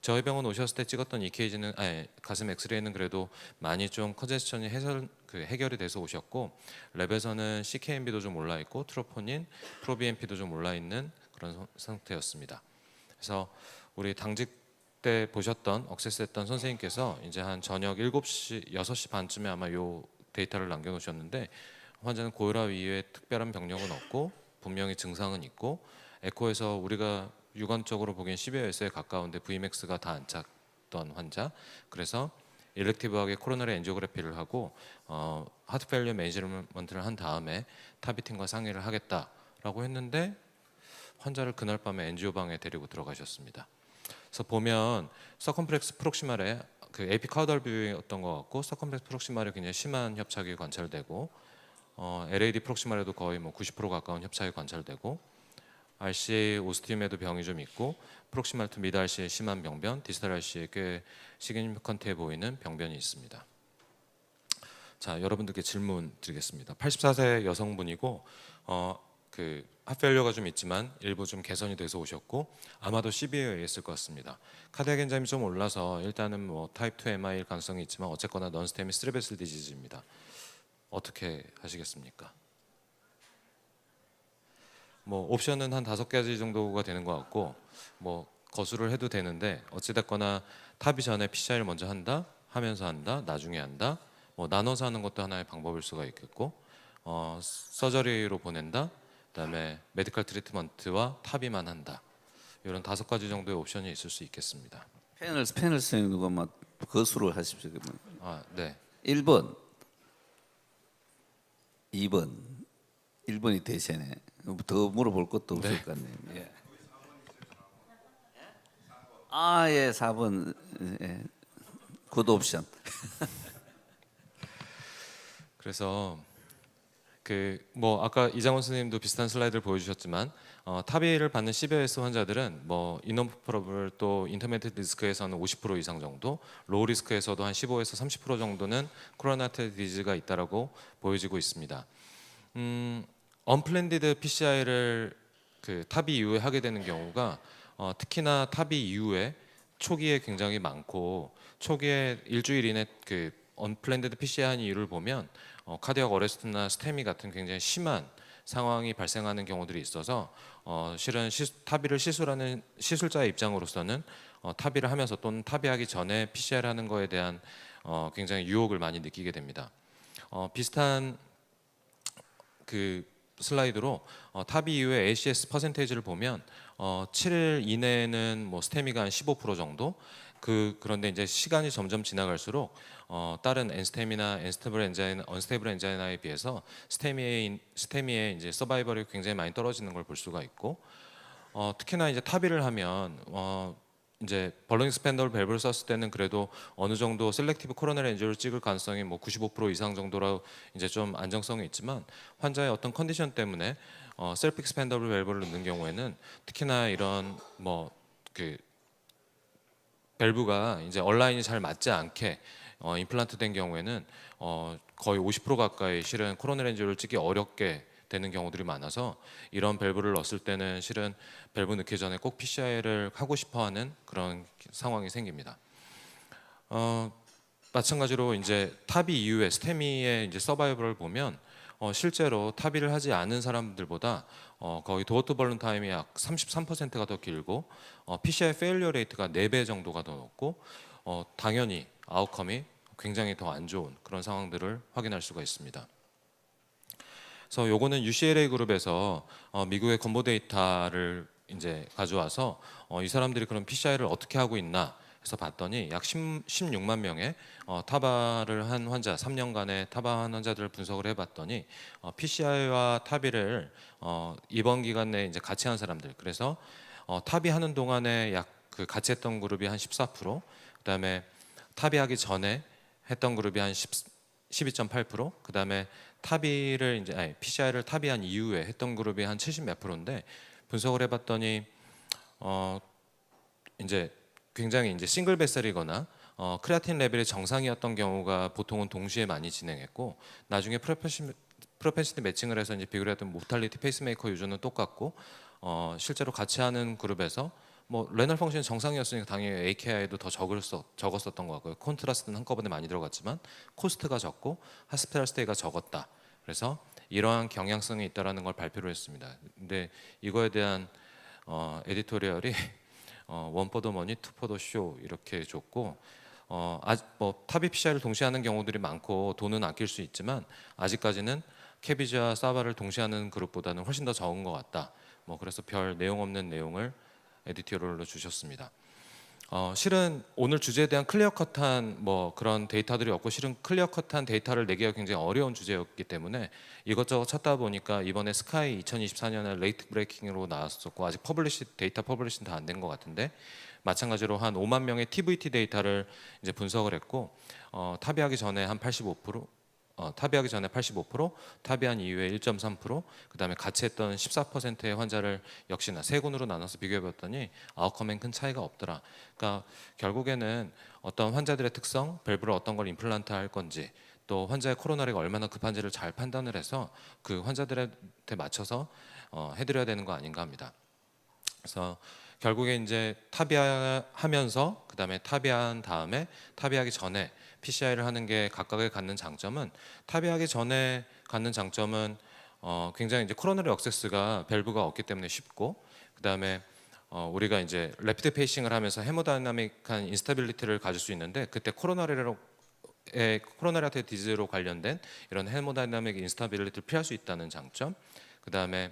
저희 병원 오셨을 때 찍었던 EKG는 가슴 엑스레이는 그래도 많이 좀 컨제스션이 해결이 돼서 오셨고 랩에서는 CKMB도 좀 올라 있고 트로포닌, 프로비엠P도 좀 올라 있는 그런 상태였습니다. 그래서 우리 당직 때 보셨던 억세스했던 선생님께서 이제 한 저녁 7시, 6시 반쯤에 아마 요 데이터를 남겨놓으셨는데 환자는 고혈압 이외에 특별한 병력은 없고 분명히 증상은 있고 에코에서 우리가 육안적으로 보기엔 CVS에 가까운데 Vmax가 다 안 찼던 환자. 그래서 일렉티브하게 코로나리 엔지오그래피를 하고 하트 페일리어 매니지먼트를 한 다음에 타비팅과 상의를 하겠다라고 했는데 환자를 그날 밤에 엔지오방에 데리고 들어가셨습니다. 그래서 보면 서컴플렉스 프록시말에 그 에피카우달 뷰였던 것 같고 서컴플렉스 프록시말에 굉장히 심한 협착이 관찰되고 LAD 프록시말에도 거의 뭐 90% 가까운 협착이 관찰되고 RCA 오스티움에도 병이 좀 있고 프록시말 투 미드 RCA 심한 병변, 디스탈 RCA 꽤 시그니피컨트해 보이는 병변이 있습니다. 자, 여러분들께 질문 드리겠습니다. 84세 여성분이고 그 하펠리어가 좀 있지만 일부 좀 개선이 돼서 오셨고 아마도 CVA에 있을 것 같습니다. 카디악 엔자임이 좀 올라서 일단은 뭐 타입 2 MI일 가능성이 있지만 어쨌거나 넌스테미 스트레베슬 디지즈입니다. 어떻게 하시겠습니까? 뭐 옵션은 한 5가지 정도가 되는 것 같고 뭐 거수를 해도 되는데 어찌됐거나 탑이 전에 PCI를 먼저 한다, 하면서 한다, 나중에 한다, 뭐 나눠서 하는 것도 하나의 방법일 수가 있겠고 서저리로 보낸다, 그다음에 메디컬 트리트먼트와 탑이만 한다. 이런 5가지 정도의 옵션이 있을 수 있겠습니다. 패널 선생님 그만 거수를 하십시오. 네. 1번, 2번, 1번이 대세네. 더 물어볼 것도 없을 것 같네요. 예. 예, 4번. 예. 굿 옵션. 그래서 그 뭐 아까 이장원 선생님도 비슷한 슬라이드를 보여주셨지만 타비를 받는 CVS 환자들은 뭐 이너프러블 또 인터미디에이트 리스크에서는 50% 이상 정도, 로우 리스크에서도 한 15에서 30% 정도는 코로나 아테리 디지즈가 있다라고 보여지고 있습니다. 언플랜디드 PCI를 그 타비 이후에 하게 되는 경우가 특히나 타비 이후에 초기에 굉장히 많고, 초기에 일주일 이내 그 언플랜디드 PCI 한 이유를 보면 카디악 어레스트나 스테미 같은 굉장히 심한 상황이 발생하는 경우들이 있어서 실은 타비를 시술하는 시술자의 입장으로서는 타비를 하면서 또는 타비하기 전에 PCI를 하는 거에 대한 굉장히 유혹을 많이 느끼게 됩니다. 비슷한 그 슬라이드로 타비 이후에 ACS 퍼센테이지를 보면 7일 이내에는 뭐 스테미가 한 15% 정도, 그런데 이제 시간이 점점 지나갈수록 다른 엔스테미나 언스테이블 엔자이나에 비해서 스테미의 이제 서바이벌이 굉장히 많이 떨어지는 걸 볼 수가 있고, 특히나 이제 타비를 하면 이제 벌론 익스펜더블 밸브를 썼을 때는 그래도 어느 정도 셀렉티브 코로너리 엔지오를 찍을 가능성이 뭐 95% 이상 정도로 이제 좀 안정성이 있지만, 환자의 어떤 컨디션 때문에 셀프 익스펜더블 밸브를 넣는 경우에는 특히나 이런 뭐 그 밸브가 이제 얼라인이 잘 맞지 않게 임플란트 된 경우에는 거의 50% 가까이 실은 코로너리 엔지오를 찍기 어렵게 되는 경우들이 많아서, 이런 밸브를 넣었을 때는 실은 밸브 넣기 전에 꼭 PCI를 하고 싶어하는 그런 상황이 생깁니다. 마찬가지로 이제 타비 이후에 스테미의 이제 서바이벌을 보면 실제로 타비를 하지 않은 사람들보다 거의 도어 투 벌룬 타임이 약 33%가 더 길고, PCI 페일리어 레이트가 4배 정도가 더 높고, 당연히 아웃컴이 굉장히 더 안 좋은 그런 상황들을 확인할 수가 있습니다. 그래서 요거는 UCLA 그룹에서 미국의 건보 데이터를 이제 가져와서 이 사람들이 그런 PCI를 어떻게 하고 있나 해서 봤더니 약 16만 명의 타바를 한 환자, 3년간의 타바한 환자들을 분석을 해봤더니 PCI와 타비를 이번 기간 내에 이제 같이 한 사람들, 그래서 타비 하는 동안에 약 그 같이 했던 그룹이 한 14%, 그다음에 타비하기 전에 했던 그룹이 한 12.8%, 그다음에 타비를 이제 PCI를 타비한 이후에 했던 그룹이 한 70 몇 프로인데, 분석을 해봤더니 이제 굉장히 이제 싱글 베셀이거나 크레아틴 레벨이 정상이었던 경우가 보통은 동시에 많이 진행했고, 나중에 프로펜시티 매칭을 해서 이제 비교를 했던 모탈리티 페이스메이커 유저는 똑같고, 실제로 같이 하는 그룹에서 뭐 레널 펑션이 정상이었으니까 당연히 AKI도 더 적었었던 것 같고요. 콘트라스트는 한꺼번에 많이 들어갔지만 코스트가 적고 하스피탈 스테이가 적었다. 그래서 이러한 경향성이 있다라는 걸 발표를 했습니다. 근데 이거에 대한 에디토리얼이 원 포 더 머니, 투 포 더 쇼 이렇게 줬고, 뭐 타비 PCI를 동시에 하는 경우들이 많고 돈은 아낄 수 있지만 아직까지는 캐비지와 사바를 동시에 하는 그룹보다는 훨씬 더 적은 것 같다. 뭐 그래서 별 내용 없는 내용을 에디토리얼로 주셨습니다. 실은 오늘 주제에 대한 클리어컷한 뭐 그런 데이터들이 없고, 실은 클리어컷한 데이터를 내기가 굉장히 어려운 주제였기 때문에 이것저것 찾다 보니까 이번에 스카이 2024년에 레이트 브레이킹으로 나왔었고, 아직 데이터 퍼블리시는 다 안 된 것 같은데, 마찬가지로 한 5만 명의 TVT 데이터를 이제 분석을 했고, 타비하기 전에 한 85%, 타비하기 전에 85%, 타비한 이후에 1.3%, 그다음에 같이 했던 14%의 환자를 역시나 세 군으로 나눠서 비교해봤더니 아웃컴엔 큰 차이가 없더라. 그러니까 결국에는 어떤 환자들의 특성, 밸브를 어떤 걸 임플란트 할 건지, 또 환자의 코로나리가 얼마나 급한지를 잘 판단을 해서 그 환자들한테 맞춰서 해드려야 되는 거 아닌가 합니다. 그래서 결국에 이제 타비하면서 그다음에 타비한 다음에 타비하기 전에 PCI를 하는 게 각각의 갖는 장점은, 타비하기 전에 갖는 장점은 굉장히 이제 코로너리 억세스가 밸브가 없기 때문에 쉽고, 그다음에 우리가 이제 래피드 페이싱을 하면서 헤모다이나믹한 인스타빌리티를 가질 수 있는데, 그때 코로나리 아테리 디지즈로 관련된 이런 헤모다이나믹 인스타빌리티를 피할 수 있다는 장점, 그다음에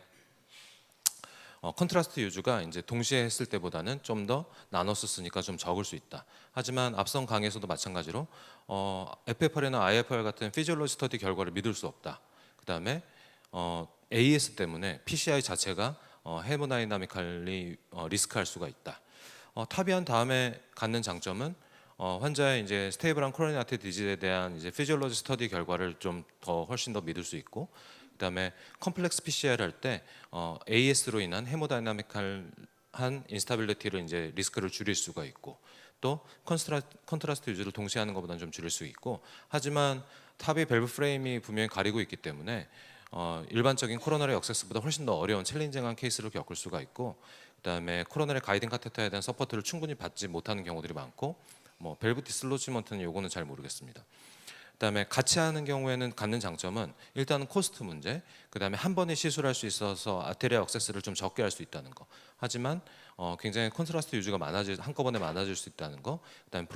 컨트라스트 유주가 이제 동시에 했을 때보다는 좀 더 나눠서 쓰니까 좀 적을 수 있다. 하지만 앞선 강의에서도 마찬가지로 FFR이나 IFR 같은 피지올로지 스터디 결과를 믿을 수 없다. 그다음에 AS 때문에 PCI 자체가 헤모다이나미칼리 리스크할 수가 있다. 타비한 다음에 갖는 장점은 환자의 이제 스테이블한 코로너리 아테리 디지즈에 대한 이제 피지올로지 스터디 결과를 좀 더 훨씬 더 믿을 수 있고, 그다음에 컴플렉스 PCI를 할 때 AS로 인한 헤모다이나믹한 인스타빌리티를 이제 리스크를 줄일 수가 있고 또 컨트라스트 유지를 동시에 하는 것보다는 좀 줄일 수 있고 하지만 탑이 밸브 프레임이 분명히 가리고 있기 때문에 일반적인 코로나리 액세스보다 훨씬 더 어려운 챌린징한 케이스를 겪을 수가 있고 그다음에 코로나리 가이딩 카테터에 대한 서포트를 충분히 받지 못하는 경우들이 많고 뭐 밸브 디슬로지먼트는 요거는 잘 모르겠습니다. 그다음에 같이 하는 경우에는 갖는 장점은 일단은 코스트 문제, 그다음에 한 번에 시술할 수 있어서 아테리아 액세스를 좀 적게 할 수 있다는 거. 하지만 굉장히 컨트라스트 유지가 한꺼번에 많아질 수 있다는 거. 그다음에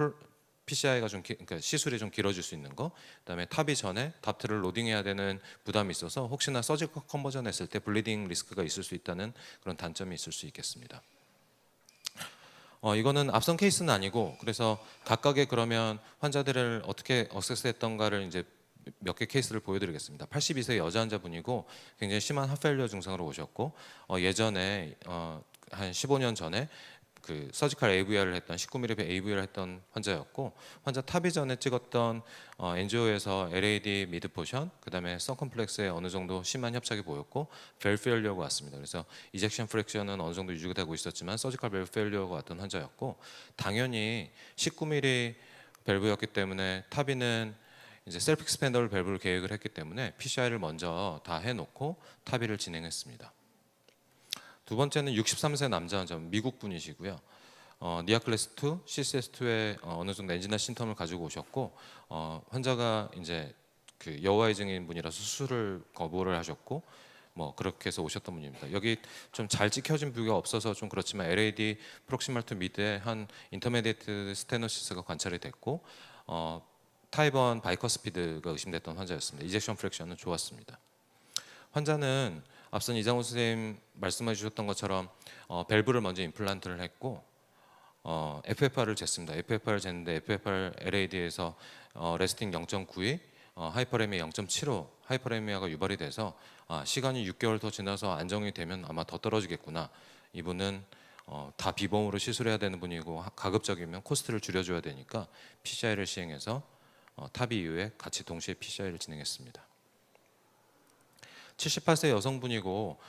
PCI가 그러니까 시술이 좀 길어질 수 있는 거. 그다음에 탑이 전에 다프트를 로딩해야 되는 부담이 있어서 혹시나 서지컬 컨버전 했을 때 블리딩 리스크가 있을 수 있다는 그런 단점이 있을 수 있겠습니다. 이거는 앞선 케이스는 아니고 그래서 각각의 그러면 환자들을 어떻게 어세스했던가를 이제 몇 개 케이스를 보여드리겠습니다. 82세 여자 환자분이고 굉장히 심한 하펠리어 증상으로 오셨고 예전에 한 15년 전에 그 서지컬 AVR을 했던 19mm AVR을 했던 환자였고 환자 탑이 전에 찍었던 엔지오에서 LAD 미드 포션 그다음에 서컴플렉스에 어느 정도 심한 협착이 보였고 밸브 페일리어가 왔습니다. 그래서 이젝션 프랙션은 어느 정도 유지가 되고 있었지만 서지컬 밸브 페일리어가 왔던 환자였고 당연히 19mm 밸브였기 때문에 탑이는 이제 셀프 익스펜더블 밸브를 계획을 했기 때문에 PCI를 먼저 다 해놓고 탑이를 진행했습니다. 두 번째는 63세 남자 환자 미국 분이시고요. 니아클래스 2, CCS2에 어느 정도 엔진화 신텀을 가지고 오셨고 환자가 이제 그 여호와의 증인 분이라서 수술을 거부를 하셨고 뭐 그렇게 해서 오셨던 분입니다. 여기 좀 잘 찍혀진 뷰가 없어서 좀 그렇지만 LAD 프록시멀 투 미드에 한 인터메디에이트 스테노시스가 관찰이 됐고 타입 1 바이커스피드가 의심됐던 환자였습니다. 이젝션 프랙션은 좋았습니다. 환자는 앞선 이장훈 선생님 말씀해 주셨던 것처럼 밸브를 먼저 임플란트를 했고 FFR을 쟀습니다. FFR을 쟀는데 FFR LAD에서 레스팅 0.92, 하이퍼레미아 0.75, 하이퍼레미아가 유발이 돼서 시간이 6개월 더 지나서 안정이 되면 아마 더 떨어지겠구나. 이분은 다 비보험으로 시술해야 되는 분이고 가급적이면 코스트를 줄여줘야 되니까 PCI를 시행해서 탑이 이후에 같이 동시에 PCI를 진행했습니다. 78세 여성분이고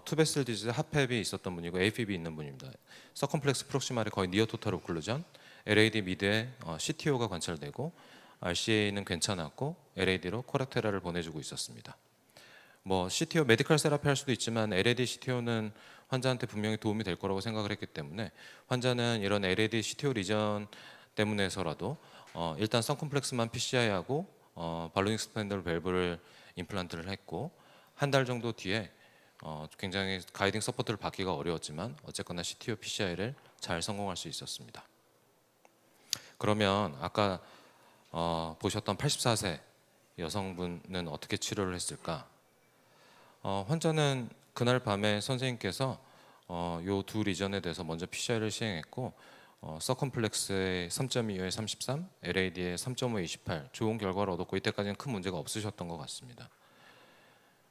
투베슬 디지즈 핫팹이 있었던 분이고 AFib 있는 분입니다. 서컴플렉스 프록시말이 거의 니어 토탈 오클루전, LAD 미드에 CTO가 관찰되고 RCA는 괜찮았고 LAD로 코렉테라를 보내주고 있었습니다. 뭐 CTO 메디컬 세라피 할 수도 있지만 LAD CTO는 환자한테 분명히 도움이 될 거라고 생각을 했기 때문에 환자는 이런 LAD CTO 리전 때문에서라도 일단 서컴플렉스만 PCI하고 발론 익스펜더 밸브를 임플란트를 했고 한 달 정도 뒤에 굉장히 가이딩 서포트를 받기가 어려웠지만 어쨌거나 CTO PCI를 잘 성공할 수 있었습니다. 그러면 아까 보셨던 84세 여성분은 어떻게 치료를 했을까? 환자는 그날 밤에 선생님께서 요 두 리전에 대해서 먼저 PCI를 시행했고 서컴플렉스의 3.25에 33, LAD의 3.5에 28 좋은 결과를 얻었고 이때까지는 큰 문제가 없으셨던 것 같습니다.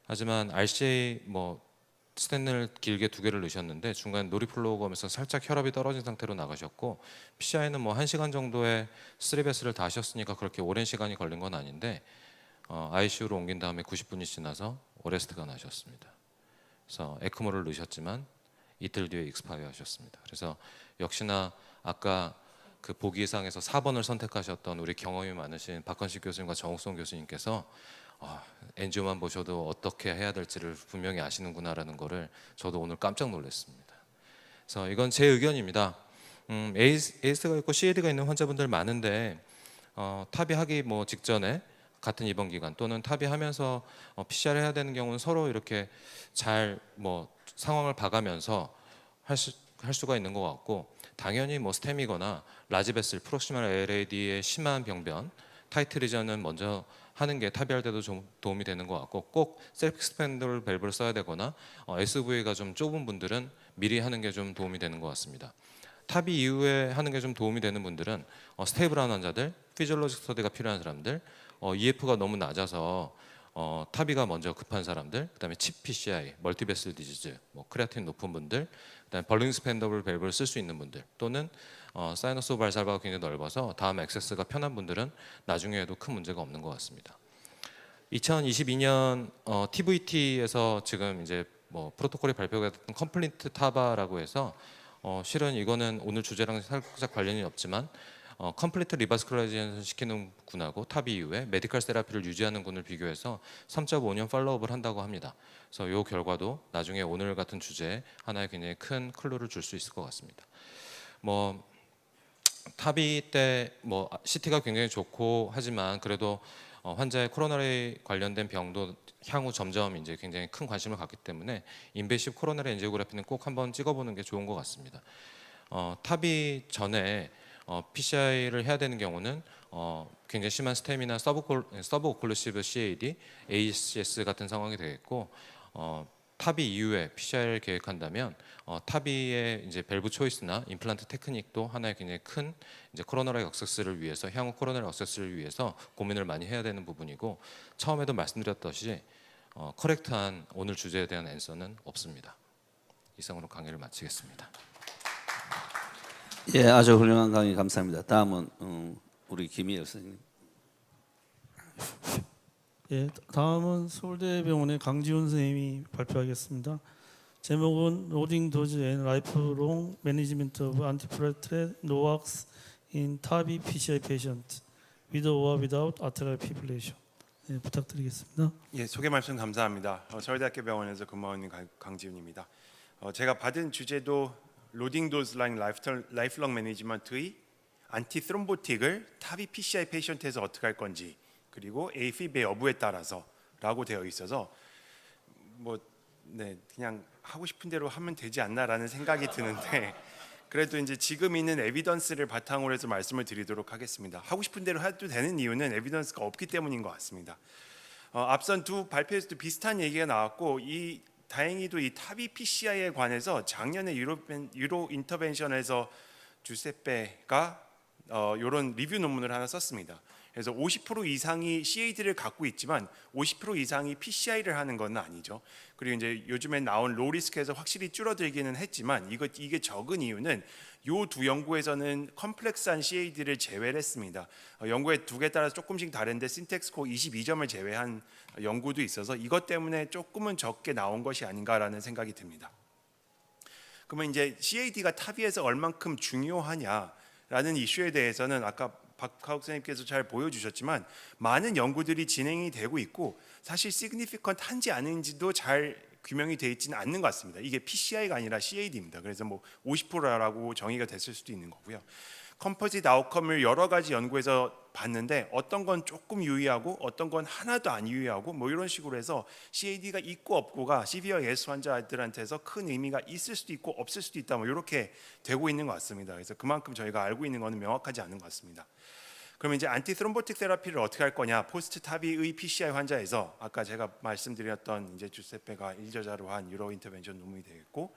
하지만 RCA 스텐을 길게 2개를 넣으셨는데 중간에 노리플로우가 오면서 살짝 혈압이 떨어진 상태로 나가셨고 PCI는 1시간 정도의 3배스를 다 하셨으니까 그렇게 오랜 시간이 걸린 건 아닌데 ICU로 옮긴 다음에 90분이 지나서 어레스트가 나셨습니다. 그래서 에크모를 넣으셨지만 이틀 뒤에 익스파이어 하셨습니다. 그래서 역시나 아까 그 보기상에서 4번을 선택하셨던 우리 경험이 많으신 박건식 교수님과 정옥성 교수님께서 엔지오만 보셔도 어떻게 해야 될지를 분명히 아시는구나라는 거를 저도 오늘 깜짝 놀랐습니다. 그래서 이건 제 의견입니다. AS가 있고 CAD가 있는 환자분들 많은데 탑이 하기 직전에 같은 입원 기간 또는 탑이 하면서 PCR 해야 되는 경우는 서로 이렇게 잘 상황을 봐가면서 할 수가 있는 것 같고 당연히 스템이거나 라지베슬 프록시멀 LAD의 심한 병변 타이트 리전은 먼저 하는 게 탑이 할 때도 좀 도움이 되는 것 같고 꼭 셀프 익스펜더블 밸브를 써야 되거나 SV가 좀 좁은 분들은 미리 하는 게 좀 도움이 되는 것 같습니다. 탑이 이후에 하는 게 좀 도움이 되는 분들은 스테이블한 환자들, 피지올로직 스터디가 필요한 사람들, EF가 너무 낮아서 탑이가 먼저 급한 사람들, 그다음에 칩 PCI, 멀티베슬 디지즈, 크레아틴 높은 분들, 그다음에 벌링 익스펜더블 밸브를 쓸 수 있는 분들 또는 사이너스 발살바가 굉장히 넓어서 다음 액세스가 편한 분들은 나중에도 큰 문제가 없는 것 같습니다. 2022년 TVT에서 지금 이제 뭐 프로토콜이 발표가 됐던 컴플리트 타바라고 해서 실은 이거는 오늘 주제랑 살짝 관련이 없지만 컴플리트 리바스큘라이제이션 시키는 군하고 타비 이후에 메디컬 세라피를 유지하는 군을 비교해서 3.5년 팔로우업을 한다고 합니다. 그래서 이 결과도 나중에 오늘 같은 주제에 하나의 굉장히 큰 클루를 줄 수 있을 것 같습니다. 뭐 타비 때 뭐 CT가 굉장히 좋고 하지만 그래도 환자의 코로나리 관련된 병도 향후 점점 이제 굉장히 큰 관심을 갖기 때문에 인베시브 코로나리 엔지오그래피는 꼭 한번 찍어보는 게 좋은 것 같습니다. 타비 전에 PCI를 해야 되는 경우는 굉장히 심한 스테미나 서브오클루시브 CAD, ACS 같은 상황이 되겠고 타비 이후에 PCI를 계획한다면 타비의 이제 밸브 초이스나 임플란트 테크닉도 하나의 굉장히 큰 이제 코로나리 억세스를 위해서 향후 코로나리 억세스를 위해서 고민을 많이 해야 되는 부분이고 처음에도 말씀드렸듯이 커렉트한 오늘 주제에 대한 앤서는 없습니다. 이상으로 강의를 마치겠습니다. 예, 아주 훌륭한 강의 감사합니다. 다음은 우리 김희열 선생님. 예, 다음은 서울대병원의 강지훈 선생님이 발표하겠습니다. 제목은 로딩 도즈 앤 라이프롱 매니지먼트 오브 안티플레트렛 노악스 인 타비 PCI 페이션트 with or without arterial fibrillation. 예, 부탁드리겠습니다. 예, 소개 말씀 감사합니다. 서울대학교 병원에서 근무하는 강지훈입니다. 제가 받은 주제도 로딩 도즈 라인 라이프롱 매니지먼트의 안티스롬보틱을 타비 PCI 페이션트에서 어떻게 할 건지 그리고 AFib의 여부에 따라서라고 되어 있어서 그냥 하고 싶은 대로 하면 되지 않나라는 생각이 드는데 그래도 이제 지금 있는 에비던스를 바탕으로 해서 말씀을 드리도록 하겠습니다. 하고 싶은 대로 해도 되는 이유는 에비던스가 없기 때문인 것 같습니다. 앞선 두 발표에서도 비슷한 얘기가 나왔고 다행히도 이 타비 PCI에 관해서 작년에 유로 인터벤션에서 주세페가 이런 리뷰 논문을 하나 썼습니다. 그래서 50% 이상이 CAD를 갖고 있지만 50% 이상이 PCI를 하는 건 아니죠. 그리고 이제 요즘에 나온 로리스크에서 확실히 줄어들기는 했지만 이게 적은 이유는 요 두 연구에서는 컴플렉스한 CAD를 제외를 했습니다. 연구의 두 개 따라서 조금씩 다른데 신텍스코 22점을 제외한 연구도 있어서 이것 때문에 조금은 적게 나온 것이 아닌가라는 생각이 듭니다. 그러면 이제 CAD가 타비에서 얼만큼 중요하냐라는 이슈에 대해서는 아까 박하욱 선생님께서 잘 보여주셨지만 많은 연구들이 진행이 되고 있고 사실 시그니피컨트 한지 아닌지도 잘 규명이 되어 있지는 않는 것 같습니다. 이게 PCI가 아니라 CAD입니다. 그래서 뭐 50%라고 정의가 됐을 수도 있는 거고요. 컴포짓 아웃컴을 여러 가지 연구에서 봤는데 어떤 건 조금 유의하고 어떤 건 하나도 안 유의하고 뭐 이런 식으로 해서 CAD가 있고 없고가 시비어 예스 환자들한테서 큰 의미가 있을 수도 있고 없을 수도 있다 뭐 이렇게 되고 있는 것 같습니다. 그래서 그만큼 저희가 알고 있는 것은 명확하지 않은 것 같습니다. 그러면 이제 안티스롬보틱 테라피를 어떻게 할 거냐? 포스트 타비의 PCI 환자에서 아까 제가 말씀드렸던 이제 주세페가 일저자로 한 유로 인터벤션 논문이 되겠고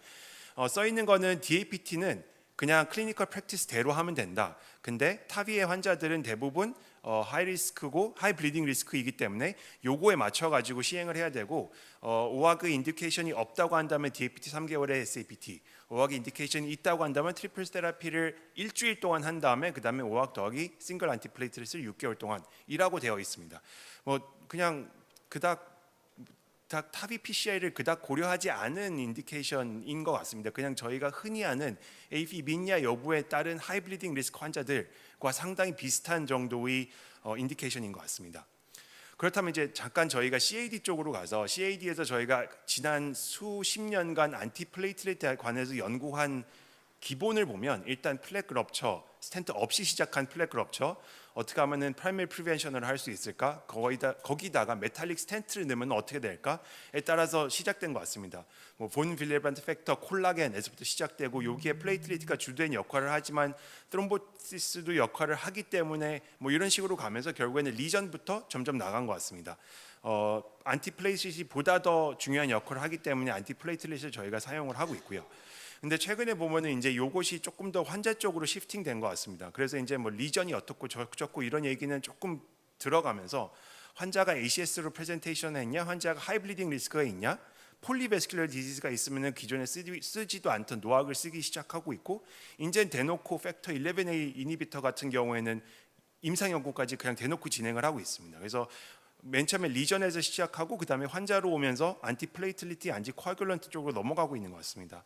써 있는 거는 DAPT는 그냥 클리니컬 프랙티스대로 하면 된다. 근데 타비의 환자들은 대부분 하이 리스크고 하이 블리딩 리스크이기 때문에 요거에 맞춰 가지고 시행을 해야 되고 오아그 인디케이션이 없다고 한다면 DAPT 3개월에 SAPT, 오아그 인디케이션이 있다고 한다면 트리플 테라피를 일주일 동안 한 다음에 그다음에 오아그 더하기 싱글 안티플레이트렛을 6개월 동안이라고 되어 있습니다. 뭐 그냥 그닥 타비 PCI를 그닥 고려하지 않은 인디케이션인 것 같습니다. 그냥 저희가 흔히 아는 AFib 있냐 여부에 따른 하이 블리딩 리스크 환자들과 상당히 비슷한 정도의 인디케이션인 것 같습니다. 그렇다면 이제 잠깐 저희가 CAD 쪽으로 가서 CAD에서 저희가 지난 수십 년간 안티플레이트렛에 관해서 연구한 기본을 보면 일단 플랫 럽처, 스텐트 없이 시작한 플랫 럽처 어떻게 하면은 프라이머리 프리벤션을 할 수 있을까? 거기다가 메탈릭 스텐트를 넣으면 어떻게 될까에 따라서 시작된 것 같습니다. 뭐 본 빌레브란트 팩터, 콜라겐에서부터 시작되고 여기에 플레이트레이트가 주된 역할을 하지만 트롬보시스도 역할을 하기 때문에 뭐 이런 식으로 가면서 결국에는 리전부터 점점 나간 것 같습니다. 안티플레이트릿이 보다 더 중요한 역할을 하기 때문에 안티플레이트릿을 저희가 사용을 하고 있고요. 근데 최근에 보면은 이제 요것이 조금 더 환자 쪽으로 시프팅된 것 같습니다. 그래서 이제 뭐 리전이 어떻고 저쩌고 이런 얘기는 조금 들어가면서 환자가 ACS로 프레젠테이션 했냐, 환자가 하이 블리딩 리스크가 있냐, 폴리베스큘러 디지즈가 있으면은 기존에 쓰지도 않던 노악을 쓰기 시작하고 있고, 이제 대놓고 팩터 11A 이니비터 같은 경우에는 임상 연구까지 그냥 대놓고 진행을 하고 있습니다. 그래서 맨 처음에 리전에서 시작하고 그 다음에 환자로 오면서 안티플레이틀리티, 안티코아귤런트 쪽으로 넘어가고 있는 것 같습니다.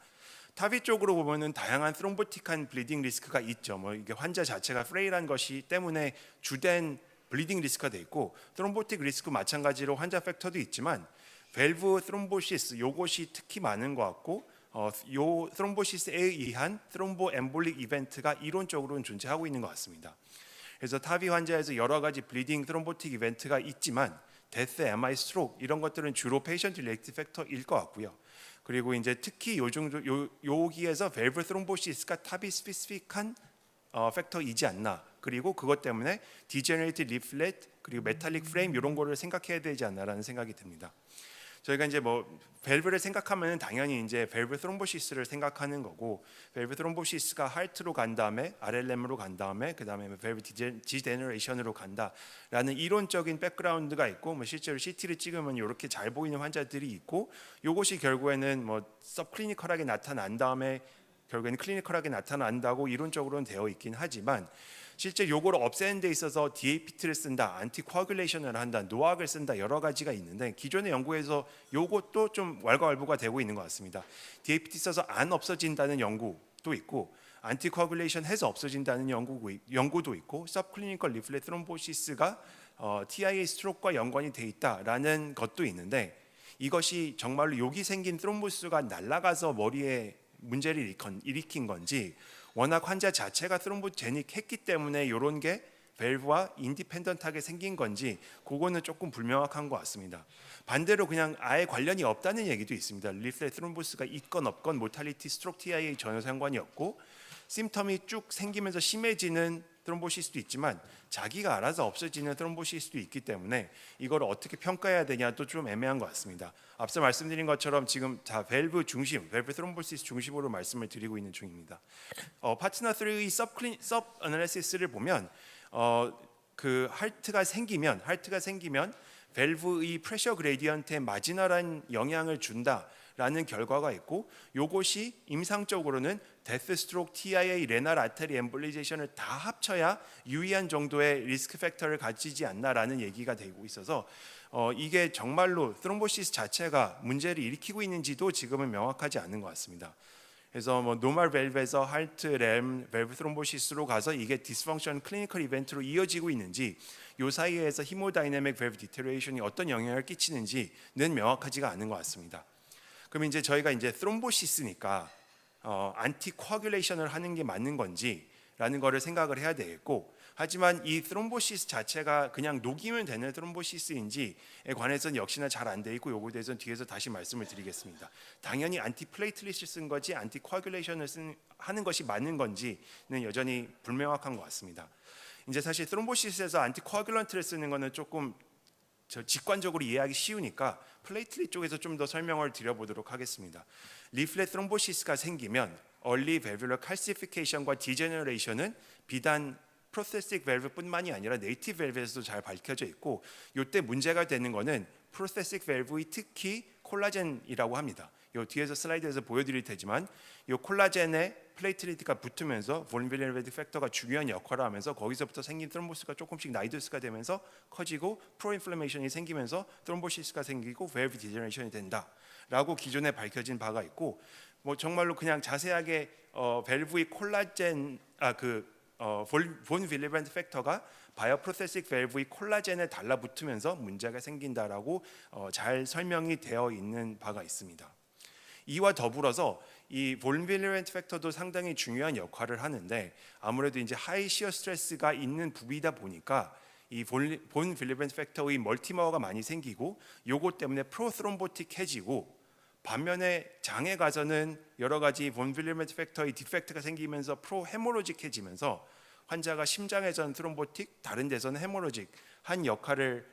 타비 쪽으로 보면은 다양한 트롬보틱한 블리딩 리스크가 있죠. 뭐 이게 환자 자체가 프레일한 것이 때문에 주된 블리딩 리스크가 돼 있고, 트롬보틱 리스크 마찬가지로 환자 팩터도 있지만 밸브 트롬보시스 요것이 특히 많은 것 같고, 요 트롬보시스에 의한 트롬보 엠볼릭 이벤트가 이론적으로는 존재하고 있는 것 같습니다. 그래서 타비 환자에서 여러 가지 블리딩 트롬보틱 이벤트가 있지만 데스, MI, 스트로크 이런 것들은 주로 페이션트 릴레이티드 팩터일 것 같고요. 그리고 이제 특히 여기에서 밸브 트롬보시스가 타비 스페시픽한 팩터이지 않나. 그리고 그것 때문에 디제너레이티드 리플렛 그리고 메탈릭 프레임 이런 거를 생각해야 되지 않나라는 생각이 듭니다. 저희가 이제 뭐 밸브를 생각하면 당연히 이제 밸브 트롬보시스를 생각하는 거고, 밸브 트롬보시스가 하트로 간 다음에 RLM으로 간 다음에 그 다음에 밸브 디제너레이션으로 간다라는 이론적인 백그라운드가 있고, 뭐 실제로 CT를 찍으면 이렇게 잘 보이는 환자들이 있고, 이것이 결국에는 뭐 서브클리니컬하게 나타난 다음에 결국에는 클리니컬하게 나타난다고 이론적으로는 되어 있긴 하지만, 실제 요거를 없애는 데 있어서 DAPT를 쓴다, 안티코아귤레이션을 한다, 노악을 쓴다 여러 가지가 있는데, 기존의 연구에서 요것도 좀 왈가왈부가 되고 있는 것 같습니다. DAPT 써서 안 없어진다는 연구도 있고, 안티코아귤레이션 해서 없어진다는 연구도 있고, 서브클리니컬 리플렛 트롬보시스가 TIA 스트로크와 연관이 돼 있다라는 것도 있는데, 이것이 정말로 여기 생긴 트롬보스가 날아가서 머리에 문제를 일으킨 건지, 워낙 환자 자체가 트롬보제닉했기 때문에 이런 게 밸브와 인디펜던트하게 생긴 건지 그거는 조금 불명확한 것 같습니다. 반대로 그냥 아예 관련이 없다는 얘기도 있습니다. 리플렛 트롬보스가 있건 없건 모탈리티, 스트로크, TIA 전혀 상관이 없고, 심텀이 쭉 생기면서 심해지는 트롬보시스도 있지만 자기가 알아서 없어지는 트롬보시스도 있기 때문에 이걸 어떻게 평가해야 되냐도 좀 애매한 것 같습니다. 앞서 말씀드린 것처럼 지금 다 밸브 중심, 밸브 트롬보시스 중심으로 말씀을 드리고 있는 중입니다. 파트너 3의 서브 애널리시스를 보면 그 하트가 생기면 밸브의 프레셔 그레디언트에 마지널한 영향을 준다라는 결과가 있고, 요것이 임상적으로는 데스, 스트로크, TIA, 레날 아테리 엠볼리제이션을 다 합쳐야 유의한 정도의 리스크 팩터를 가지지 않나라는 얘기가 되고 있어서 이게 정말로 트롬보시스 자체가 문제를 일으키고 있는지도 지금은 명확하지 않은 것 같습니다. 그래서 뭐 노멀 밸브에서 하트, 램, 밸브 트롬보시스로 가서 이게 디스펑션 클리니컬 이벤트로 이어지고 있는지, 요 사이에서 히모다이내믹 밸브 디테리에이션이 어떤 영향을 끼치는지는 명확하지가 않은 것 같습니다. 그럼 이제 저희가 이제 트롬보시스니까 안티코아귤레이션을 하는 게 맞는 건지라는 거를 생각을 해야 되겠고, 하지만 이 트롬보시스 자체가 그냥 녹이면 되는 트롬보시스인지에 관해서는 역시나 잘 안 돼 있고, 요거에 대해서는 뒤에서 다시 말씀을 드리겠습니다. 당연히 안티플레이틀릿을 쓴 거지 안티코아귤레이션을 하는 것이 맞는 건지는 여전히 불명확한 것 같습니다. 이제 사실 트롬보시스에서 안티코아귤런트를 쓰는 거는 조금 직관적으로 이해하기 쉬우니까 플레이틀릿 쪽에서 좀 더 설명을 드려보도록 하겠습니다. 리플렛 트롬보시스가 생기면 얼리 밸뷸러 칼시피케이션과 디제너레이션은 비단 프로세식 밸브뿐만이 아니라 네이티브 밸브에서도 잘 밝혀져 있고, 이때 문제가 되는 거는 프로세식 밸브의 특히 콜라겐이라고 합니다. 요 뒤에서 슬라이드에서 보여드릴 테지만 이 콜라겐에 플레이틀리트가 붙으면서 볼빈러빌리티 팩터가 중요한 역할을 하면서 거기서부터 생긴 트롬보시스가 조금씩 나이도스가 되면서 커지고 프로인플레이션이 생기면서 트롬보시스가 생기고 밸브 디제너레이션이 된다라고 기존에 밝혀진 바가 있고, 뭐 정말로 그냥 자세하게 밸브의 콜라겐 본 빌리브랜트 팩터가 바이오프로세식 밸브의 콜라겐에 달라붙으면서 문제가 생긴다라고 잘 설명이 되어 있는 바가 있습니다. 이와 더불어서 이 볼빌리브랜트 팩터도 상당히 중요한 역할을 하는데, 아무래도 이제 하이 시어 스트레스가 있는 부위다 보니까 이 본 빌리브랜트 팩터의 멀티머가 많이 생기고, 요것 때문에 프로스롬보틱해지고, 반면에 장에 가서는 여러 가지 본 빌리브랜트 팩터의 디펙트가 생기면서 프로헤모로직해지면서 환자가 심장에서는 트롬보틱, 다른 데서는 헤모로직 한 역할을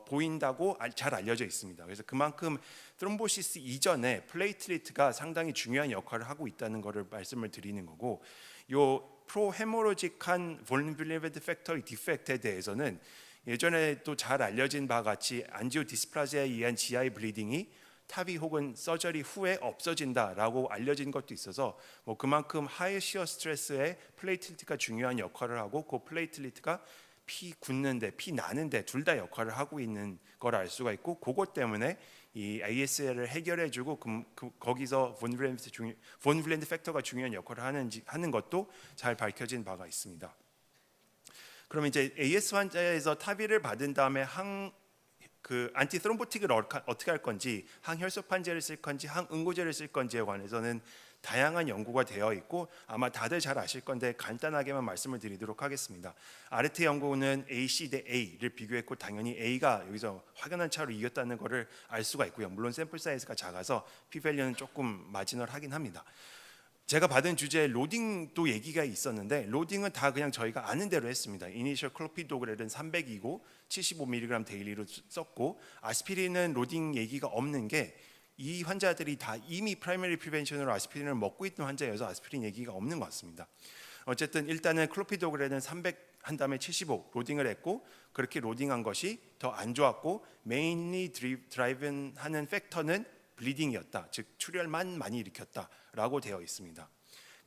보인다고 잘 알려져 있습니다. 그래서 그만큼 트롬보시스 이전에 플레이틀리트가 상당히 중요한 역할을 하고 있다는 것을 말씀을 드리는 거고, 요 프로헤모로직한 볼빌리브랜트 팩터의 디펙트에 대해서는 예전에 또 잘 알려진 바와 같이 안지오 디스플라지아에 의한 GI 블리딩이 타비 혹은 서저리 후에 없어진다라고 알려진 것도 있어서, 뭐 그만큼 하이 시어 스트레스에 플레이틀리트가 중요한 역할을 하고, 그 플레이틀리트가 피 굳는데, 피 나는데 둘 다 역할을 하고 있는 걸 알 수가 있고, 그것 때문에 이 ASL을 해결해주고 거기서 본 블렌드 팩터가 중요한 역할을 하는 것도 잘 밝혀진 바가 있습니다. 그럼 이제 AS 환자에서 타비를 받은 다음에 안티트롬보틱을 어떻게 할 건지, 항혈소판제를 쓸 건지 항응고제를 쓸 건지에 관해서는 다양한 연구가 되어 있고 아마 다들 잘 아실 건데 간단하게만 말씀을 드리도록 하겠습니다. 아르테 연구는 AC 대 A를 비교했고 당연히 A가 여기서 확연한 차로 이겼다는 것을 알 수가 있고요. 물론 샘플 사이즈가 작아서 p-value는 조금 마지널하긴 합니다. 제가 받은 주제에 로딩도 얘기가 있었는데 로딩은 다 그냥 저희가 아는 대로 했습니다. 이니셜 클로피도그렐은 300이고 75mg 데일리로 썼고, 아스피린은 로딩 얘기가 없는 게 이 환자들이 다 이미 프라이머리 프리벤션으로 아스피린을 먹고 있는 환자여서 아스피린 얘기가 없는 것 같습니다. 어쨌든 일단은 클로피도그렐은 300 한 다음에 75 로딩을 했고, 그렇게 로딩한 것이 더 안 좋았고 메인리 드라이븐 하는 팩터는 블리딩이었다, 즉 출혈만 많이 일으켰다라고 되어 있습니다.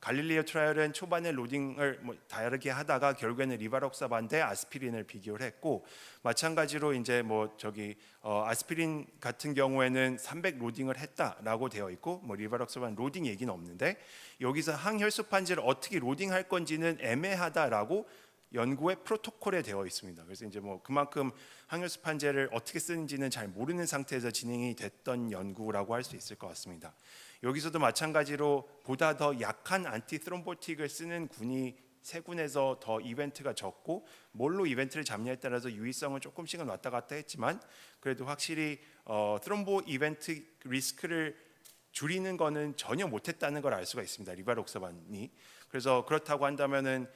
갈릴리오 트라이얼은 초반에 로딩을 다르게 하다가 결국에는 리바록사반 대 아스피린을 비교를 했고, 마찬가지로 이제 아스피린 같은 경우에는 300 로딩을 했다라고 되어 있고, 리바록사반 로딩 얘기는 없는데 여기서 항혈소판제를 어떻게 로딩할 건지는 애매하다라고 연구의 프로토콜에 되어 있습니다. 그래서 이제 그만큼 항혈소판제를 어떻게 쓰는지는 잘 모르는 상태에서 진행이 됐던 연구라고 할 수 있을 것 같습니다. 여기서도 마찬가지로 보다 더 약한 안티트롬보틱을 쓰는 군이 세 군에서 더 이벤트가 적고, 뭘로 이벤트를 잡냐에 따라서 유의성은 조금씩은 왔다 갔다 했지만 그래도 확실히 트롬보 이벤트 리스크를 줄이는 거는 전혀 못했다는 걸 알 수가 있습니다. 리바록사반이. 그래서 그렇다고 한다면은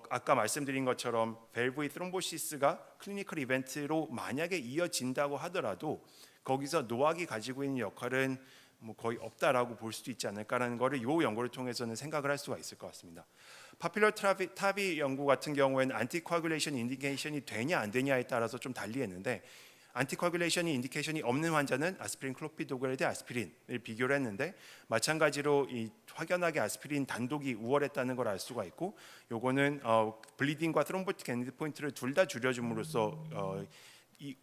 아까 말씀드린 것처럼 밸브의 트롬보시스가 클리니컬 이벤트로 만약에 이어진다고 하더라도 거기서 노악이 가지고 있는 역할은 거의 없다라고 볼 수도 있지 않을까라는 거를 이 연구를 통해서는 생각을 할 수가 있을 것 같습니다. 파퓰러 타비 연구 같은 경우에는 안티코아귤레이션 인디케이션이 되냐 안 되냐에 따라서 좀 달리했는데, 안티코아귤레이션 인디케이션이 없는 환자는 아스피린 클로피도그렐 대 아스피린을 비교를 했는데 마찬가지로 이 확연하게 아스피린 단독이 우월했다는 걸 알 수가 있고, 요거는 블리딩과 트롬보틱 엔드 포인트를 둘 다 줄여줌으로써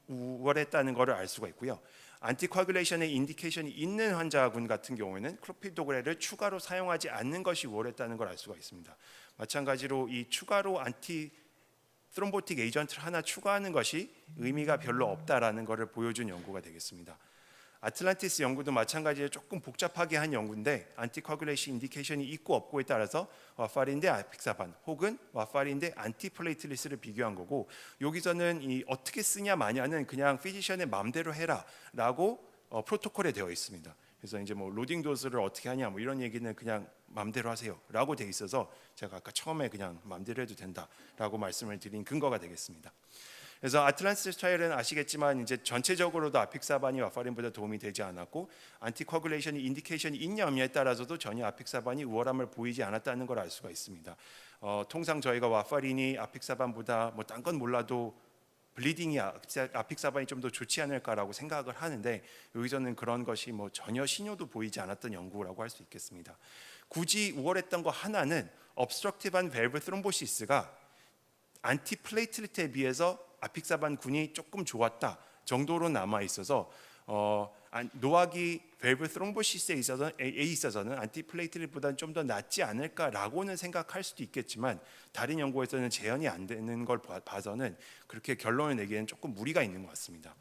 우월했다는 것을 알 수가 있고요. 안티코아귤레이션의 인디케이션이 있는 환자군 같은 경우에는 클로피도그렐을 추가로 사용하지 않는 것이 우월했다는 걸 알 수가 있습니다. 마찬가지로 이 추가로 트롬보틱 에이전트를 하나 추가하는 것이 의미가 별로 없다라는 것을 보여준 연구가 되겠습니다. 아틀란티스 연구도 마찬가지로 조금 복잡하게 한 연구인데 안티코아귤레이션 인디케이션이 있고 없고에 따라서 와파린 대 아픽사반 혹은 와파린 대 안티플레이틀리스를 비교한 거고, 여기서는 이 어떻게 쓰냐 마냐는 그냥 피지션의 마음대로 해라라고 프로토콜에 되어 있습니다. 그래서 이제 로딩 도스를 어떻게 하냐 이런 얘기는 그냥 마음대로 하세요라고 돼 있어서 제가 아까 처음에 그냥 마음대로 해도 된다라고 말씀을 드린 근거가 되겠습니다. 그래서 아틀란티스 트라이얼은 아시겠지만 이제 전체적으로도 아픽사반이 와파린보다 도움이 되지 않았고, 안티코아귤레이션이 인디케이션이 있냐 없냐에 따라서도 전혀 아픽사반이 우월함을 보이지 않았다는 걸 알 수가 있습니다. 통상 저희가 와파린이 아픽사반보다 딴 건 몰라도 블리딩이 아픽사반이 좀 더 좋지 않을까라고 생각을 하는데, 여기서는 그런 것이 전혀 신호도 보이지 않았던 연구라고 할 수 있겠습니다. 굳이 우월했던 거 하나는 obstructive한 밸브 트롬보시스가 안티플레이틀릿에 비해서 아픽사반 군이 조금 좋았다 정도로 남아 있어서 노악이 밸브 트롬보시스에 있어서는 안티플레이틀릿보다는 좀 더 낫지 않을까라고는 생각할 수도 있겠지만, 다른 연구에서는 재현이 안 되는 걸 봐서는 그렇게 결론을 내기에는 조금 무리가 있는 것 같습니다.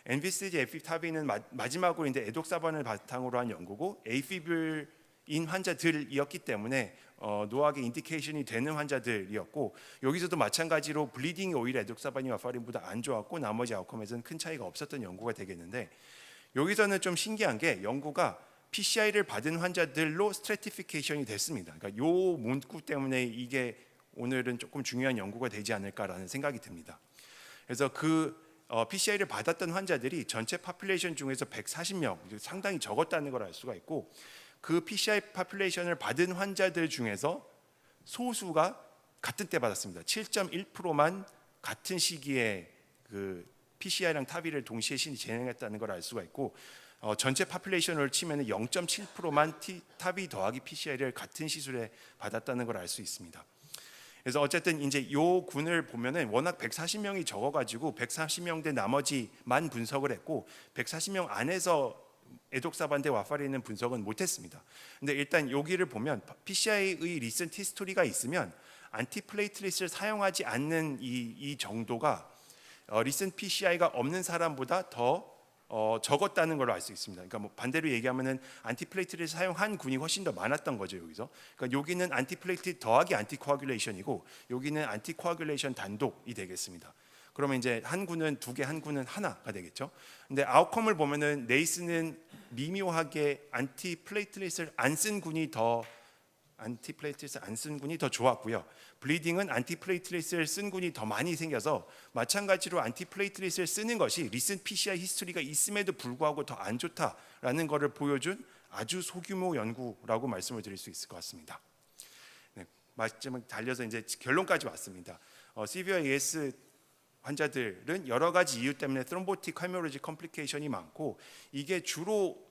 엔비시지 에피타비는 마지막으로 이제 에독사반을 바탕으로 한 연구고, 에이피블인 환자들이었기 때문에 노악의 인디케이션이 되는 환자들이었고, 여기서도 마찬가지로 블리딩이 오히려 에독사반이 와파린보다 안 좋았고 나머지 아웃컴에서는 큰 차이가 없었던 연구가 되겠는데, 여기서는 좀 신기한 게 연구가 PCI를 받은 환자들로 스트래티피케이션이 됐습니다. 그러니까 요 문구 때문에 이게 오늘은 조금 중요한 연구가 되지 않을까라는 생각이 듭니다. 그래서 PCI를 받았던 환자들이 전체 파퓰레이션 중에서 140명, 상당히 적었다는 걸 알 수가 있고, 그 PCI 파퓰레이션을 받은 환자들 중에서 소수가 같은 때 받았습니다. 7.1%만 같은 시기에 그 PCI랑 타비를 동시에 진행했다는 걸 알 수가 있고, 전체 파퓰레이션을 치면 0.7%만 타비 더하기 PCI를 같은 시술에 받았다는 걸 알 수 있습니다. 그래서 어쨌든 이제 요 군을 보면은 워낙 140명이 적어가지고 140명 대 나머지만 분석을 했고 140명 안에서 에독사반대 와파리는 분석은 못했습니다. 근데 일단 여기를 보면 PCI의 리센트 히스토리가 있으면 안티플레이트릿을 사용하지 않는 이 정도가 리센트 PCI가 없는 사람보다 더 적었다는 걸로 알 수 있습니다. 그러니까 뭐 반대로 얘기하면은 안티플레이트를 사용한 군이 훨씬 더 많았던 거죠 여기서. 그러니까 여기는 안티플레이트 더하기 안티코아귤레이션이고 여기는 안티코아귤레이션 단독이 되겠습니다. 그러면 이제 한 군은 두 개, 한 군은 하나가 되겠죠. 근데 아웃컴을 보면은 네이스는 미묘하게 안티플레이트릿을 안 쓴 군이 더 좋았고요. 블리딩은 안티플레이트릿을 쓴 군이 더 많이 생겨서 마찬가지로 안티플레이트릿을 쓰는 것이 리센트 PCI 히스토리가 있음에도 불구하고 더 안 좋다라는 것을 보여준 아주 소규모 연구라고 말씀을 드릴 수 있을 것 같습니다. 네, 말씀을 달려서 이제 결론까지 왔습니다. CV와 AS 환자들은 여러 가지 이유 때문에 트롬보틱 헤모로지 컴플리케이션이 많고 이게 주로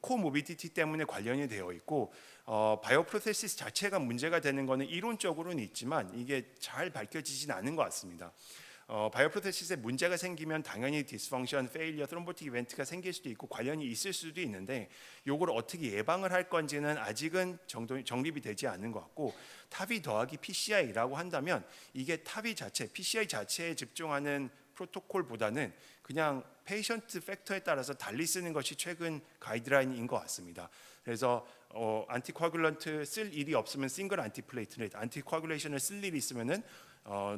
코모비디티 때문에 관련이 되어 있고 바이오프로세시스 자체가 문제가 되는 것은 이론적으로는 있지만 이게 잘 밝혀지진 않은 것 같습니다. 바이오프로세시스에 문제가 생기면 당연히 디스펑션, 페일리어, 트롬보틱 이벤트가 생길 수도 있고 관련이 있을 수도 있는데 이걸 어떻게 예방을 할 건지는 아직은 정립이 되지 않은 것 같고 타비 더하기 PCI라고 한다면 이게 타비 자체, PCI 자체에 집중하는 프로토콜보다는 그냥 페이션트 팩터에 따라서 달리 쓰는 것이 최근 가이드라인인 것 같습니다. 그래서 안티코아귤런트 쓸 일이 없으면 싱글 안티플레이트릿, 안티코아귤레이션을 쓸 일이 있으면은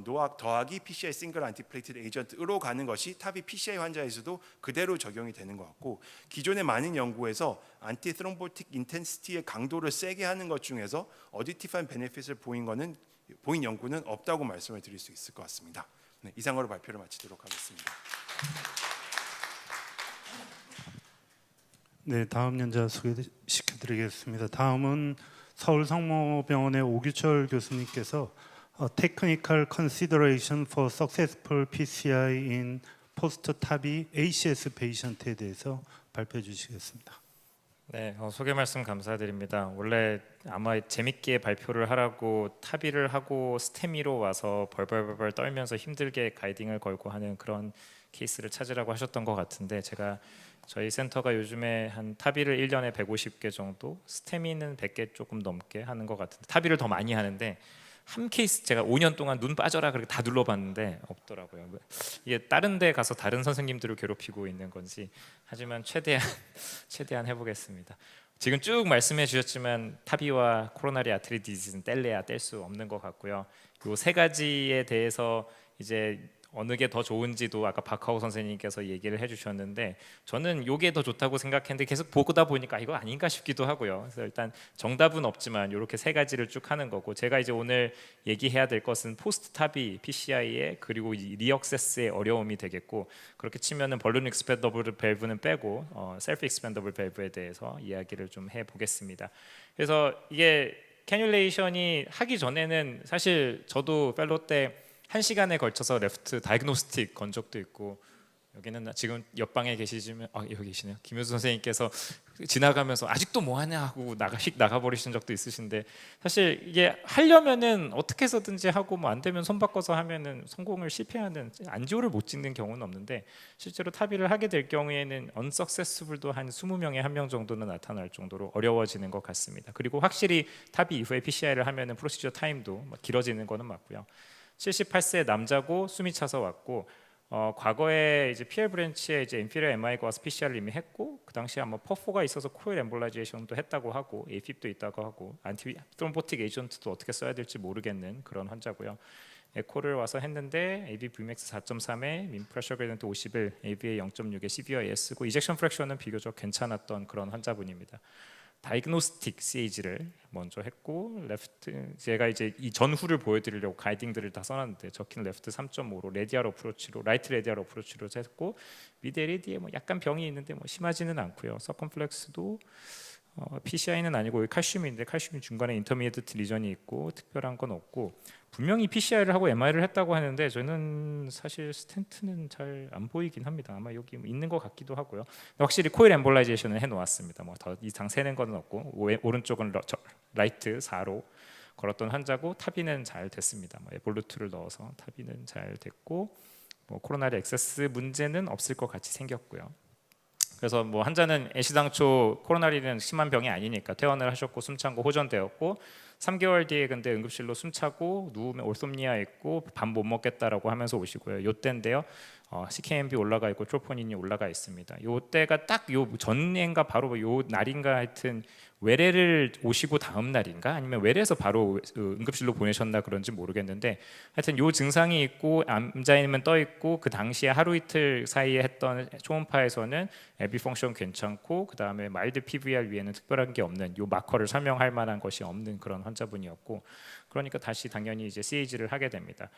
노악 더하기 PCI 싱글 안티플레이트릿 에이전트로 가는 것이 타비 PCI 환자에서도 그대로 적용이 되는 것 같고 기존의 많은 연구에서 안티트롬보틱 인텐시티의 강도를 세게 하는 것 중에서 어디티브한 베네핏을 보인 연구는 없다고 말씀을 드릴 수 있을 것 같습니다. 네, 이상으로 발표를 마치도록 하겠습니다. 네, 다음 연자 소개시켜드리겠습니다. 다음은 서울성모병원의 오규철 교수님께서 Technical Consideration for Successful PCI in Post-TAVI ACS Patient에 대해서 발표해 주시겠습니다. 네, 소개 말씀 감사드립니다. 원래 아마 재밌게 발표를 하라고 타비를 하고 스테미로 와서 벌벌벌 떨면서 힘들게 가이딩을 걸고 하는 그런 케이스를 찾으라고 하셨던 것 같은데 제가 저희 센터가 요즘에 한 타비를 1년에 150개 정도, 스테미는 100개 조금 넘게 하는 것 같은데 타비를 더 많이 하는데 한 케이스 제가 5년 동안 눈 빠져라 그렇게 다 눌러봤는데 없더라고요. 이게 다른 데 가서 다른 선생님들을 괴롭히고 있는 건지 하지만 최대한 해보겠습니다. 지금 쭉 말씀해 주셨지만 타비와 코로나리 아트리 디지즈는 뗄래야 뗄 수 없는 것 같고요. 요 세 가지에 대해서 이제 어느 게 더 좋은지도 아까 박하우 선생님께서 얘기를 해주셨는데 저는 요게 더 좋다고 생각했는데 계속 보다 보니까 이거 아닌가 싶기도 하고요. 그래서 일단 정답은 없지만 이렇게 세 가지를 쭉 하는 거고 제가 이제 오늘 얘기해야 될 것은 포스트 타비 PCI의 그리고 리억세스의 어려움이 되겠고 그렇게 치면은 벌룬 익스펜더블 밸브는 빼고 셀프 익스펜더블 밸브에 대해서 이야기를 좀 해보겠습니다. 그래서 이게 캐뉼레이션이 하기 전에는 사실 저도 펠로 때 1시간에 걸쳐서 레프트 다이그노스틱 건 적도 있고 여기는 지금 옆방에 계시지만 여기 계시네요. 김효수 선생님께서 지나가면서 아직도 뭐 하냐 하고 나가버리신 적도 있으신데 사실 이게 하려면은 어떻게 해서든지 하고 뭐 안 되면 손 바꿔서 하면은 성공을 실패하는 안지호를 못 찍는 경우는 없는데 실제로 타비를 하게 될 경우에는 unsuccessful도 한 20명에 1명 정도는 나타날 정도로 어려워지는 것 같습니다. 그리고 확실히 타비 이후에 PCI를 하면은 프로시저 타임도 길어지는 거는 맞고요. 78세 남자고 숨이 차서 왔고 과거에 이제 PL 브랜치에 이제 인피리어 MI가 와서 PCR을 이미 했고 그 당시에 아마 퍼포가 있어서 코일 엠볼라이제이션도 했다고 하고 AFib도 있다고 하고 안티 트롬보틱 에이전트도 어떻게 써야 될지 모르겠는 그런 환자고요. 에코를 와서 했는데 AV Vmax 4.3에 민 프레셔 그레디언트 51, AVA 0.6에 CVI S고 이젝션 프랙션은 비교적 괜찮았던 그런 환자분입니다. 다이그노스틱 CAG를 먼저 했고 레프트 제가 이제 이 전후를 보여드리려고 가이딩들을 다 써놨는데 적힌 레프트 3.5로 레디얼 어프로치로 라이트 레디얼 어프로치로 했고 미드 LAD에 뭐 약간 병이 있는데 뭐 심하지는 않고요. 서컴플렉스도 PCI는 아니고 칼슘인데 칼슘이 중간에 인터미디에이트 리전이 있고 특별한 건 없고 분명히 PCI를 하고 MI를 했다고 하는데 저는 사실 스텐트는 잘 안 보이긴 합니다. 아마 여기 있는 것 같기도 하고요. 확실히 코일 엠볼라이제이션을 해놓았습니다. 뭐 더 이상 세는 건 없고 오른쪽은 라이트 4로 걸었던 환자고 타비는 잘 됐습니다. 뭐 에볼루트를 넣어서 타비는 잘 됐고 뭐 코로나리 액세스 문제는 없을 것 같이 생겼고요. 그래서 뭐 환자는 애시당초 코로나리는 심한 병이 아니니까 퇴원을 하셨고 숨찬 거 호전되었고 3개월 뒤에 근데 응급실로 숨차고 누우면 올솜니아 있고 밥 못 먹겠다라고 하면서 오시고요. 요때인데요. CKMB 올라가 있고 트로포닌이 올라가 있습니다. 요때가 딱 요 전인가 바로 요 날인가 하여튼 외래를 오시고 다음 날인가 아니면 외래에서 바로 응급실로 보내셨나 그런지 모르겠는데 하여튼 요 증상이 있고 암자임은 떠 있고 그 당시에 하루 이틀 사이에 했던 초음파에서는 에비 펑션 괜찮고 그 다음에 마일드 PVR 위에는 특별한 게 없는 요 마커를 설명할 만한 것이 없는 그런 환자분이었고 그러니까 다시 당연히 이제 CAG를 하게 됩니다.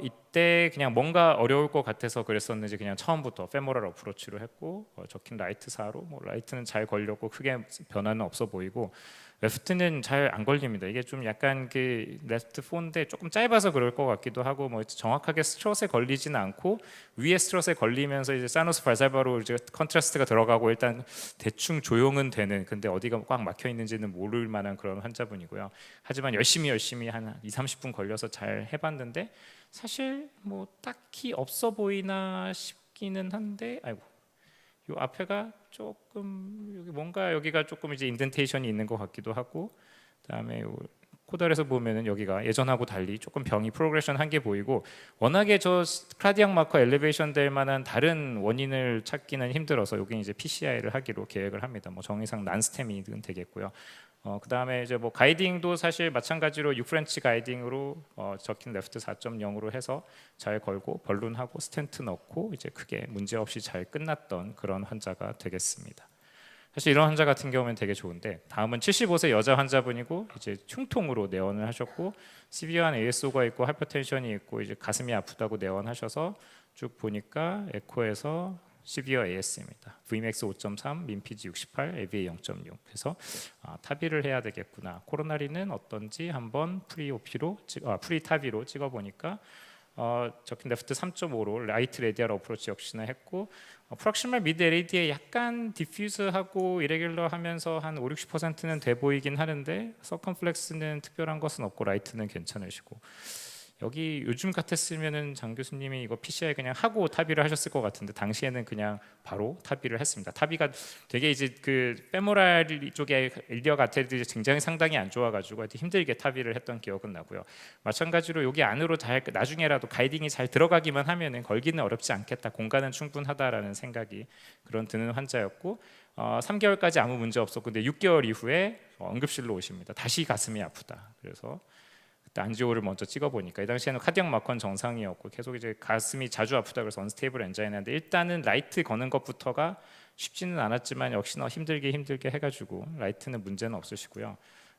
이때 그냥 뭔가 어려울 것 같아서 그랬었는지 그냥 처음부터 페모럴 어프로치로 했고 적힌 라이트 4로 뭐 라이트는 잘 걸렸고 크게 변화는 없어 보이고 레프트는 잘 안 걸립니다. 이게 좀 약간 그 레프트 4인데 조금 짧아서 그럴 것 같기도 하고 뭐 정확하게 스트롯에 걸리지는 않고 위에 스트롯에 걸리면서 이제 사누스 발살바로 이제 컨트라스트가 들어가고 일단 대충 조용은 되는 근데 어디가 꽉 막혀 있는지는 모를 만한 그런 환자분이고요. 하지만 열심히 한 2-30분 걸려서 잘 해봤는데 사실 뭐 딱히 없어 보이나 싶기는 한데 아이고 요 앞에가 조금 여기 뭔가 여기가 조금 이제 인덴테이션이 있는 것 같기도 하고 그다음에 요 코달에서 보면은 여기가 예전하고 달리 조금 병이 프로그레션 한 게 보이고 워낙에 저 카디악 마커 엘리베이션 될 만한 다른 원인을 찾기는 힘들어서 여기 이제 PCI를 하기로 계획을 합니다. 뭐 정의상 난스템이든 되겠고요. 그 다음에 이제 뭐 가이딩도 사실 마찬가지로 6프렌치 가이딩으로 적힌 레프트 4.0으로 해서 잘 걸고 벌룬하고 스텐트 넣고 이제 크게 문제 없이 잘 끝났던 그런 환자가 되겠습니다. 사실 이런 환자 같은 경우는 되게 좋은데 다음은 75세 여자 환자분이고 이제 흉통으로 내원을 하셨고 시비어한 ASO가 있고 하이퍼텐션이 있고 이제 가슴이 아프다고 내원하셔서 쭉 보니까 에코에서 시비어 AS입니다. VMAX 5.3, 민피지 68, AVA 0.6. 그래서 타비를 해야 되겠구나. 코로나리는 어떤지 한번 프리타비로 찍어보니까 적힌 레프트 3.5로 라이트 레디얼 어프로치 역시나 했고 프락시멀 미드 LAD에 약간 디퓨즈하고 이레귤러 하면서 한 5-60%는 돼 보이긴 하는데 서컴플렉스는 특별한 것은 없고 라이트는 괜찮으시고 여기 요즘 같았으면은 장 교수님이 이거 PCI 그냥 하고 타비를 하셨을 것 같은데 당시에는 그냥 바로 타비를 했습니다. 타비가 되게 이제 그 페모랄 쪽에 일리어 가테들이 굉장히 상당히 안 좋아가지고 힘들게 타비를 했던 기억은 나고요. 마찬가지로 여기 안으로 잘 나중에라도 가이딩이 잘 들어가기만 하면은 걸기는 어렵지 않겠다. 공간은 충분하다라는 생각이 그런 드는 환자였고 3개월까지 아무 문제 없었고 근데 6개월 이후에 응급실로 오십니다. 다시 가슴이 아프다. 그래서 안지오를 먼저 찍어보니까 이 당시에는 카디악 마커는 정상이었고 계속 이제 가슴이 자주 아프다 그래서 언스테이블 엔자이나인데 일단은 라이트 거는 것부터가 쉽지는 않았지만 역시나 힘들게 해가지고 라이트는 문제는 없으시고요.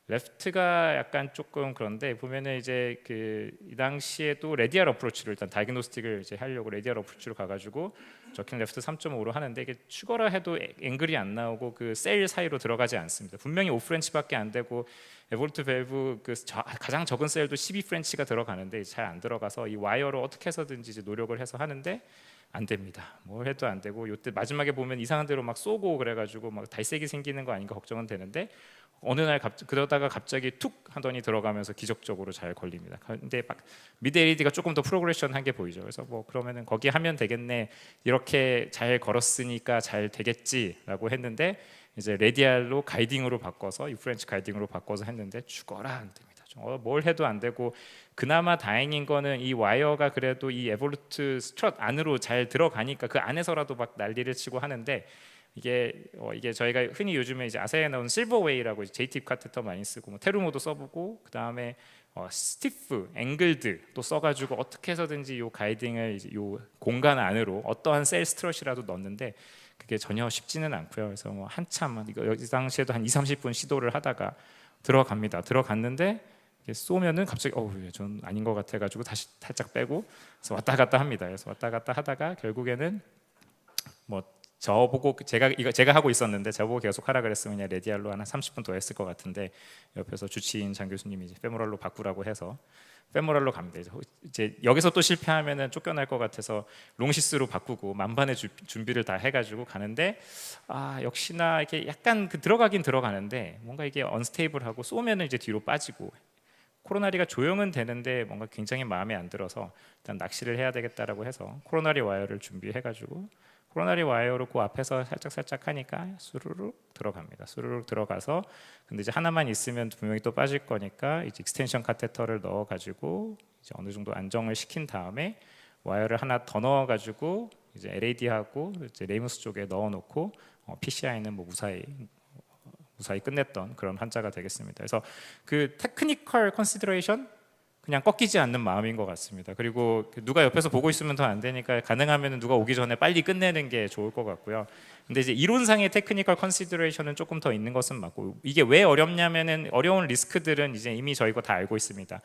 레프트가 약간 조금 그런데 보면은 이제 그 이 당시에도 레디얼 어프로치를 일단 다이그노스틱을 이제 하려고 레디얼 어프로치로 가가지고 적힌 레프트 3.5로 하는데 이게 추가로 해도 앵글이 안 나오고 그 셀 사이로 들어가지 않습니다. 분명히 5프렌치밖에 안 되고 에볼트 밸브 그 가장 적은 셀도 12프렌치가 들어가는데 잘 안 들어가서 이 와이어로 어떻게 해서든지 이제 노력을 해서 하는데 안 됩니다. 뭘 해도 안 되고 이때 마지막에 보면 이상한 대로 막 쏘고 그래가지고 막 달색이 생기는 거 아닌가 걱정은 되는데 어느 날 그러다가 갑자기 툭 하더니 들어가면서 기적적으로 잘 걸립니다. 근데 막 미드 LED가 조금 더 프로그레션한 게 보이죠. 그래서 뭐 그러면은 거기 하면 되겠네. 이렇게 잘 걸었으니까 잘 되겠지라고 했는데 이제 레디알로 가이딩으로 바꿔서 이 프렌치 가이딩으로 바꿔서 했는데 죽어라 안 됩니다. 뭘 해도 안 되고 그나마 다행인 거는 이 와이어가 그래도 이 에볼루트 스트럿 안으로 잘 들어가니까 그 안에서라도 막 난리를 치고 하는데 이게 저희가 흔히 요즘에 이제 아세아에 나온 실버웨이라고 JTIP 카테터 많이 쓰고 뭐 테루모도 써보고 그 다음에 스티프, 앵글드 또 써가지고 어떻게 해서든지 요 가이딩을 이제 요 공간 안으로 어떠한 셀 스트럿이라도 넣는데 그게 전혀 쉽지는 않고요. 그래서 뭐 한참 이거 이 당시에도 한 2-30분 시도를 하다가 들어갑니다. 들어갔는데 쏘면은 갑자기 전 아닌 것 같아가지고 다시 살짝 빼고 그래서 왔다 갔다 합니다. 그래서 왔다 갔다 하다가 결국에는 뭐 저보고 제가 하고 있었는데 저보고 계속 하라 그랬으면 그냥 레디알로 한 30분 더 했을 것 같은데 옆에서 주치인 장 교수님이 이제 페모랄로 바꾸라고 해서 페모랄로 갑니다. 이제 여기서 또 실패하면은 쫓겨날 것 같아서 롱시스로 바꾸고 만반의 준비를 다 해가지고 가는데 역시나 이렇게 약간 들어가긴 들어가는데 뭔가 이게 언스테이블하고 쏘면은 이제 뒤로 빠지고 코로나리가 조용은 되는데 뭔가 굉장히 마음에 안 들어서 일단 낚시를 해야 되겠다라고 해서 코로나리 와이어를 준비해가지고 코로나리 와이어로 그 앞에서 살짝 하니까 수르륵 들어갑니다. 수르륵 들어가서 근데 이제 하나만 있으면 분명히 또 빠질 거니까 이제 익스텐션 카테터를 넣어가지고 이제 어느 정도 안정을 시킨 다음에 와이어를 하나 더 넣어가지고 이제 LAD하고 이제 레이무스 쪽에 넣어놓고 PCI는 뭐 무사히 끝냈던 그런 환자가 되겠습니다. 그래서 그 테크니컬 컨시더레이션 그냥 꺾이지 않는 마음인 것 같습니다. 그리고 누가 옆에서 보고 있으면 더 안 되니까 가능하면 누가 오기 전에 빨리 끝내는 게 좋을 것 같고요. 근데 이제 이론상의 테크니컬 컨시더레이션은 조금 더 있는 것은 맞고 이게 왜 어렵냐면은 어려운 리스크들은 이제 이미 저희가 다 알고 있습니다.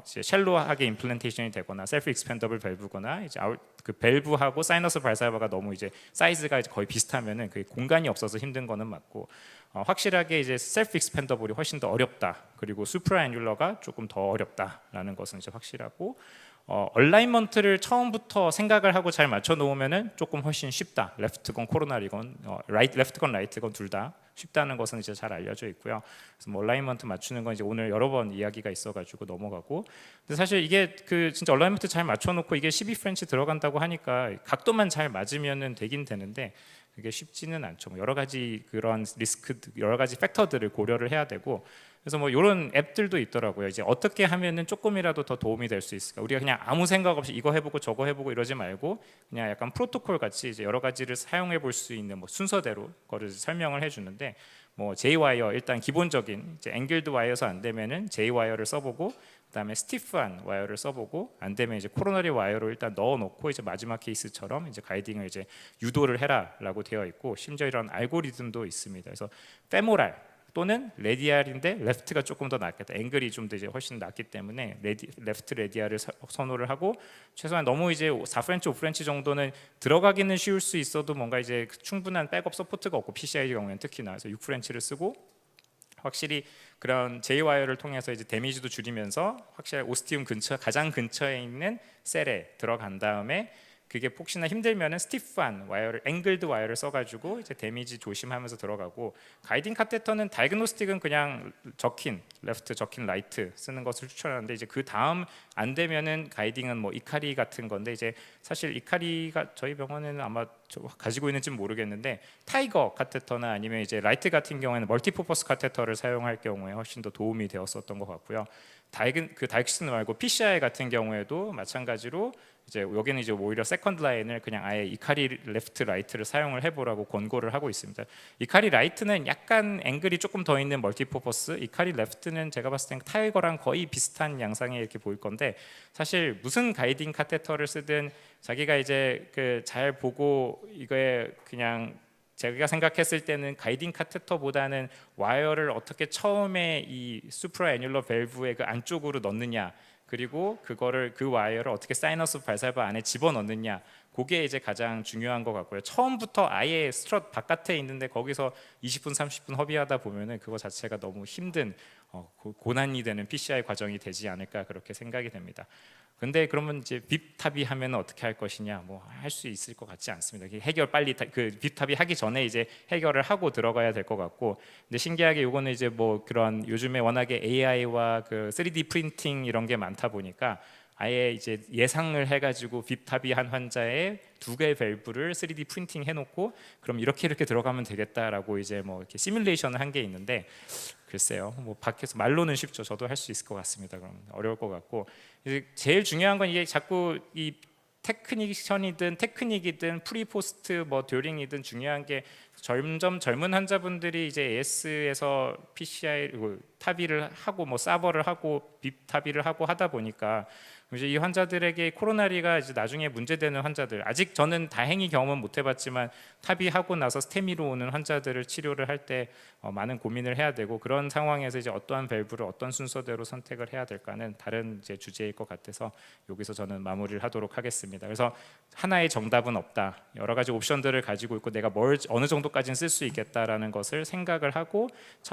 이제 샬로하게 임플란테이션이 되거나 셀프 익스펜더블 밸브거나 이제 그 밸브하고 사이너스 발사바가 너무 이제 사이즈가 거의 비슷하면은 그 공간이 없어서 힘든 거는 맞고 확실하게 이제 셀프 익스펜더블이 훨씬 더 어렵다. 그리고 수프라 애뉴러가 조금 더 어렵다라는 것은 이제 확실하고 얼라이먼트를 처음부터 생각을 하고 잘 맞춰 놓으면은 조금 훨씬 쉽다. 레프트건 코로나리건 레프트건 라이트건 둘 다 쉽다는 것은 이제 잘 알려져 있고요. 그래서 뭐 얼라이먼트 맞추는 건 이제 오늘 여러 번 이야기가 있어가지고 넘어가고. 근데 사실 이게 그 진짜 얼라이먼트 잘 맞춰놓고 이게 12프렌치 들어간다고 하니까 각도만 잘 맞으면은 되긴 되는데 그게 쉽지는 않죠. 여러 가지 그런 리스크, 여러 가지 팩터들을 고려를 해야 되고. 그래서 뭐 이런 앱들도 있더라고요. 이제 어떻게 하면은 조금이라도 더 도움이 될 수 있을까? 우리가 그냥 아무 생각 없이 이거 해보고 저거 해보고 이러지 말고 그냥 약간 프로토콜 같이 이제 여러 가지를 사용해 볼 수 있는 뭐 순서대로 거를 설명을 해주는데 뭐 J-와이어 일단 기본적인 이제 앵글드 와이어서 안 되면은 J-와이어를 써보고 그다음에 스티프한 와이어를 써보고 안 되면 이제 코로나리 와이어로 일단 넣어놓고 이제 마지막 케이스처럼 이제 가이딩을 이제 유도를 해라라고 되어 있고 심지어 이런 알고리즘도 있습니다. 그래서 페모랄 또는 레디알인데 레프트가 조금 더 낫겠다. 앵글이 좀 더 이제 훨씬 낫기 때문에 레프트 레디알을 선호를 하고 최소한 너무 이제 4프렌치, 5프렌치 정도는 들어가기는 쉬울 수 있어도 뭔가 이제 충분한 백업 서포트가 없고 PCI 경우에는 특히나 그래서 6프렌치를 쓰고 확실히 그런 J-와이어를 통해서 이제 데미지도 줄이면서 확실히 오스티움 가장 근처에 있는 셀에 들어간 다음에 그게 혹시나 힘들면은 스티프한 와이어를 앵글드 와이어를 써가지고 이제 데미지 조심하면서 들어가고 가이딩 카테터는 다이그노스틱은 그냥 적힌 레프트 적힌 라이트 쓰는 것을 추천하는데 이제 그 다음 안 되면은 가이딩은 뭐 이카리 같은 건데 이제 사실 이카리가 저희 병원에는 아마 가지고 있는지는 모르겠는데 타이거 카테터나 아니면 이제 라이트 같은 경우에는 멀티퍼퍼스 카테터를 사용할 경우에 훨씬 더 도움이 되었었던 것 같고요. 다이크슨 말고 PCI 같은 경우에도 마찬가지로 이제 여기는 이제 오히려 세컨드 라인을 그냥 아예 이카리 레프트 라이트를 사용을 해보라고 권고를 하고 있습니다. 이카리 라이트는 약간 앵글이 조금 더 있는 멀티퍼퍼스, 이카리 레프트는 제가 봤을 땐 타이거랑 거의 비슷한 양상에 이렇게 보일 건데 사실 무슨 가이딩 카테터를 쓰든 자기가 이제 그 잘 보고 이거에 그냥 제가 생각했을 때는 가이딩 카테터보다는 와이어를 어떻게 처음에 이 수프라 애뉴러 밸브의 그 안쪽으로 넣느냐 그리고 그거를 그 와이어를 어떻게 사이너스 발살바 안에 집어넣느냐 그게 이제 가장 중요한 것 같고요. 처음부터 아예 스트럿 바깥에 있는데 거기서 20분 30분 허비하다 보면은 그거 자체가 너무 힘든 고난이 되는 PCI 과정이 되지 않을까 그렇게 생각이 됩니다. 근데 그러면 이제 빕탑이 하면 어떻게 할 것이냐 뭐 할 수 있을 것 같지 않습니다. 해결 빨리 그 빕탑이 하기 전에 이제 해결을 하고 들어가야 될 것 같고 근데 신기하게 요거는 이제 뭐 그런 요즘에 워낙에 AI와 그 3D 프린팅 이런 게 많다 보니까 아예 이제 예상을 해가지고 빕탑이 한 환자의 2개의 밸브를 3D 프린팅 해놓고 그럼 이렇게 들어가면 되겠다라고 이제 뭐 이렇게 시뮬레이션을 한 게 있는데 글쎄요 뭐 밖에서 말로는 쉽죠. 저도 할 수 있을 것 같습니다. 그럼 어려울 것 같고 제일 중요한 건 이게 자꾸 이 테크닉이든 프리포스트 뭐 듀링이든 중요한 게 점점 젊은 환자분들이 이제 AS에서 PCI 타비를 하고 뭐 사버를 하고 빕 타비를 하고 하다 보니까 이제 이 환자들에게 코로나리가 이제 나중에 문제되는 환자들 아직 저는 다행히 경험은 못 해봤지만 타비하고 나서 스테미로 오는 환자들을 치료를 할 때 많은 고민을 해야 되고 그런 상황에서 이제 어떠한 밸브를 어떤 순서대로 선택을 해야 될까는 다른 이제 주제일 것 같아서 여기서 저는 마무리를 하도록 하겠습니다. 그래서 하나의 정답은 없다. 여러 가지 옵션들을 가지고 있고 내가 뭘 어느 정도까지는 쓸 수 있겠다라는 것을 생각을 하고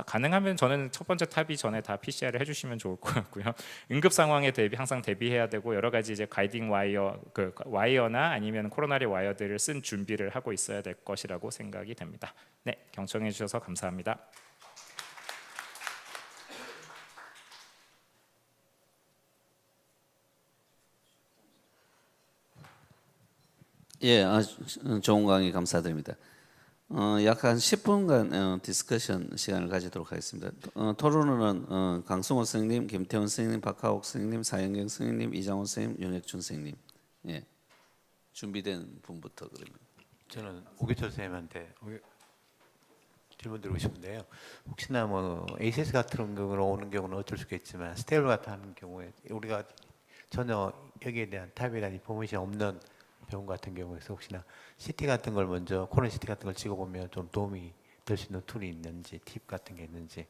가능하면 저는 첫 번째 타비 전에 다 PCR을 해주시면 좋을 것 같고요. 응급 상황에 항상 대비해야 되고 여러 가지 이제 가이딩 와이어 와이어나 아니면 코로나리 와이어들을 쓴 준비를 하고 있어야 될 것이라고 생각이 됩니다. 네, 경청해 주셔서 감사합니다. 예, 좋은 강의 감사드립니다. 약 한 10분간 디스커션 시간을 가지도록 하겠습니다. 토론은 강승호 선생님, 김태훈 선생님, 박하옥 선생님, 사영경 선생님, 이장훈 선생님, 윤혁준 선생님. 예, 준비된 분부터 그러면. 저는 오기철 선생님한테 질문 드리고 싶은데요. 혹시나 뭐 ACS 같은 경우로 오는 경우는 어쩔 수 있겠지만 스테이블 같은 경우에 우리가 전혀 여기에 대한 탑에 대한 인포메이션이 없는 병원 같은 경우에서 혹시나 CT 같은 걸 먼저 코로나 CT 같은 걸 찍어보면 좀 도움이 될 수 있는 툴이 있는지 팁 같은 게 있는지.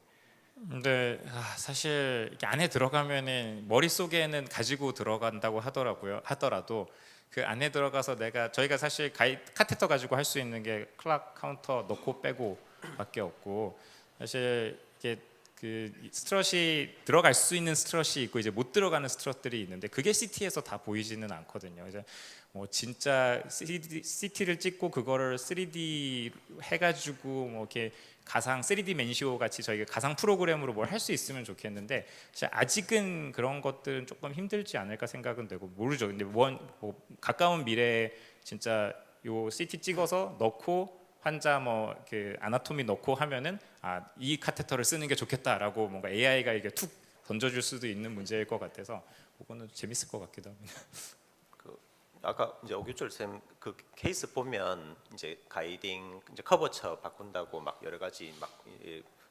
근데 사실 이렇게 안에 들어가면은 머릿속에는 가지고 들어간다고 하더라도 그 안에 들어가서 저희가 사실 카테터 가지고 할 수 있는 게 클락 카운터 넣고 빼고 밖에 없고, 사실 이게 그 스트럿이 들어갈 수 있는 스트럿이 있고 이제 못 들어가는 스트럿들이 있는데 그게 CT에서 다 보이지는 않거든요. 이제 뭐 진짜 CT를 찍고 그거를 3D 해가지고 뭐 이렇게 가상 3D 맨시오 같이 저희가 가상 프로그램으로 뭘 할 수 있으면 좋겠는데 아직은 그런 것들은 조금 힘들지 않을까 생각은 되고 모르죠. 근데 뭐 가까운 미래에 진짜 요 CT 찍어서 넣고 환자 뭐 그 아나토미 넣고 하면은 이 카테터를 쓰는 게 좋겠다라고 뭔가 AI가 이게 툭 던져줄 수도 있는 문제일 것 같아서 그거는 재밌을 것 같기도 합니다. 아까 이제 오규철 쌤 그 케이스 보면 이제 가이딩 이제 커버처 바꾼다고 막 여러 가지 막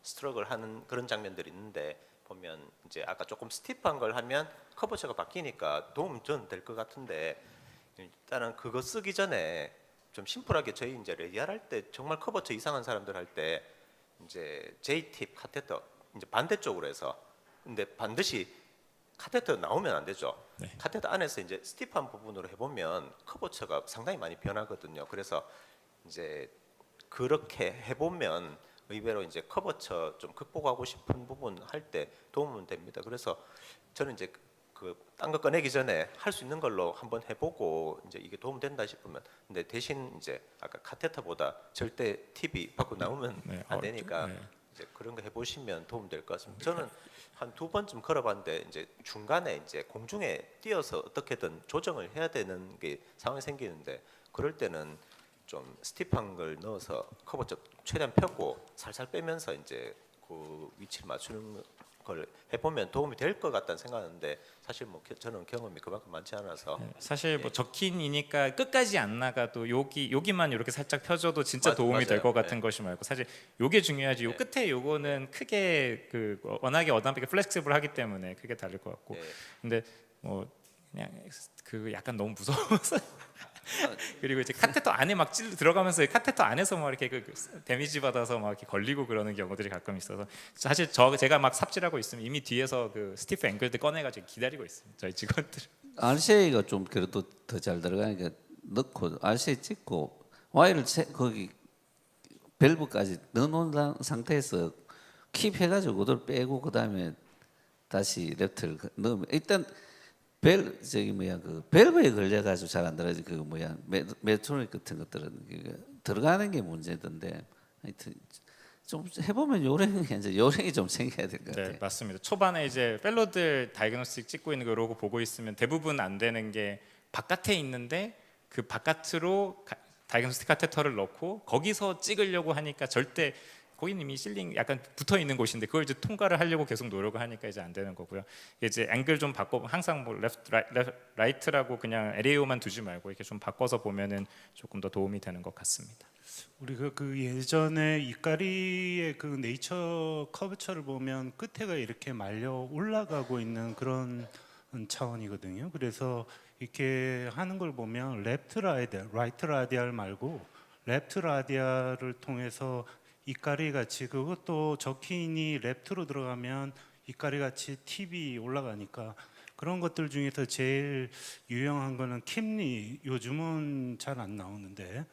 스트럭을 하는 그런 장면들이 있는데 보면 이제 아까 조금 스티프한 걸 하면 커버처가 바뀌니까 도움 전 될 것 같은데 일단은 그거 쓰기 전에 좀 심플하게 저희 이제 레디알 할 때 정말 커버처 이상한 사람들 할 때 이제 J-팁 카테터 이제 반대쪽으로 해서 근데 반드시 카테터 나오면 안 되죠. 네. 카테터 안에서 이제 스티프한 부분으로 해보면 커버처가 상당히 많이 변하거든요. 그래서 이제 그렇게 해보면 의외로 이제 커버처 좀 극복하고 싶은 부분 할 때 도움은 됩니다. 그래서 저는 이제 그 딴 거 꺼내기 전에 할 수 있는 걸로 한번 해보고 이제 이게 도움 된다 싶으면 근데 대신 이제 아까 카테터보다 절대 팁이 밖으로 나오면 네, 안 되니까 네. 이제 그런 거 해보시면 도움 될 것 같습니다. 저는 한 2번쯤 걸어봤는데 이제 중간에 이제 공중에 띄어서 어떻게든 조정을 해야 되는 게 상황이 생기는데 그럴 때는 좀 스티프한 걸 넣어서 커버 쪽 최대한 펴고 살살 빼면서 이제 그 위치를 맞추는 걸 해보면 도움이 될 것 같다는 생각하는데 사실 뭐 저는 경험이 그만큼 많지 않아서 사실 뭐 적힌이니까 끝까지 안 나가도 여기만 이렇게 살짝 펴줘도 진짜 도움이 될 맞아요. 것 같은 네. 것이 말고 사실 요게 중요하지. 요 네. 끝에 요거는 크게 그 워낙에 플렉시블하기 때문에 크게 다를 것 같고. 네. 근데 뭐 그냥 그 약간 너무 무서워서 그리고 이제 카테터 안에 막 들어가면서 카테터 안에서 막 이렇게 그 데미지 받아서 막 이렇게 걸리고 그러는 경우들이 가끔 있어서 사실 제가 막 삽질하고 있으면 이미 뒤에서 그 스티프 앵글들 꺼내가지고 기다리고 있습니다. 저희 직원들. RCA가 좀 그래도 더 잘 들어가니까 넣고 RCA 찍고 와이를 거기 밸브까지 넣어놓은 상태에서 킵해가지고 그걸 빼고 그 다음에 다시 랩트를 넣으면 일단 그 밸브에 걸려가지고 잘 안 들어가지. 그 메트로닉 같은 것들은 들어가는 게 문제던데 하여튼 좀 해보면 요령이 좀 생겨야 될 것 같아요. 네, 맞습니다. 초반에 이제 펠로들 다이그노스틱 찍고 있는 거 로고 보고 있으면 대부분 안 되는 게 바깥에 있는데 그 바깥으로 다이그노스틱 카테터를 넣고 거기서 찍으려고 하니까 절대 거기는 이미 실링 약간 붙어 있는 곳인데 그걸 이제 통과를 하려고 계속 노력을 하니까 이제 안 되는 거고요. 이제 앵글 좀 바꿔 항상 뭐 라이트라고 그냥 LAO만 두지 말고 이렇게 좀 바꿔서 보면은 조금 더 도움이 되는 것 같습니다. 우리가 그 예전에 이까리의 그 네이처 커브처를 보면 끝에가 이렇게 말려 올라가고 있는 그런 차원이거든요. 그래서 이렇게 하는 걸 보면 레프트 라디알, 라이트 라디알 말고 레프트 라디알을 통해서 이까리 같이 그것도 적힌이 레프트로 들어가면 이까리 같이 팁이 올라가니까 그런 것들 중에서 제일 유용한 거는 킴리. 요즘은 잘 안 나오는데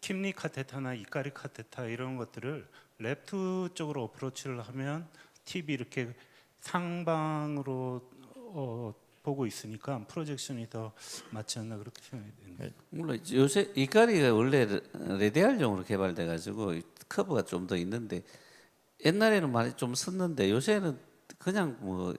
킴리 카테타나 이까리 카테타 이런 것들을 레프트 쪽으로 어프로치를 하면 팁이 이렇게 상방으로 보고 있으니까 프로젝션이 더 맞지 않나 그렇게 생각이 됩니다. 물론 요새 이까리가 원래 레디알용으로 개발돼 가지고 커브가 좀 더 있는데 옛날에는 많이 좀 썼는데 요새는 그냥 뭐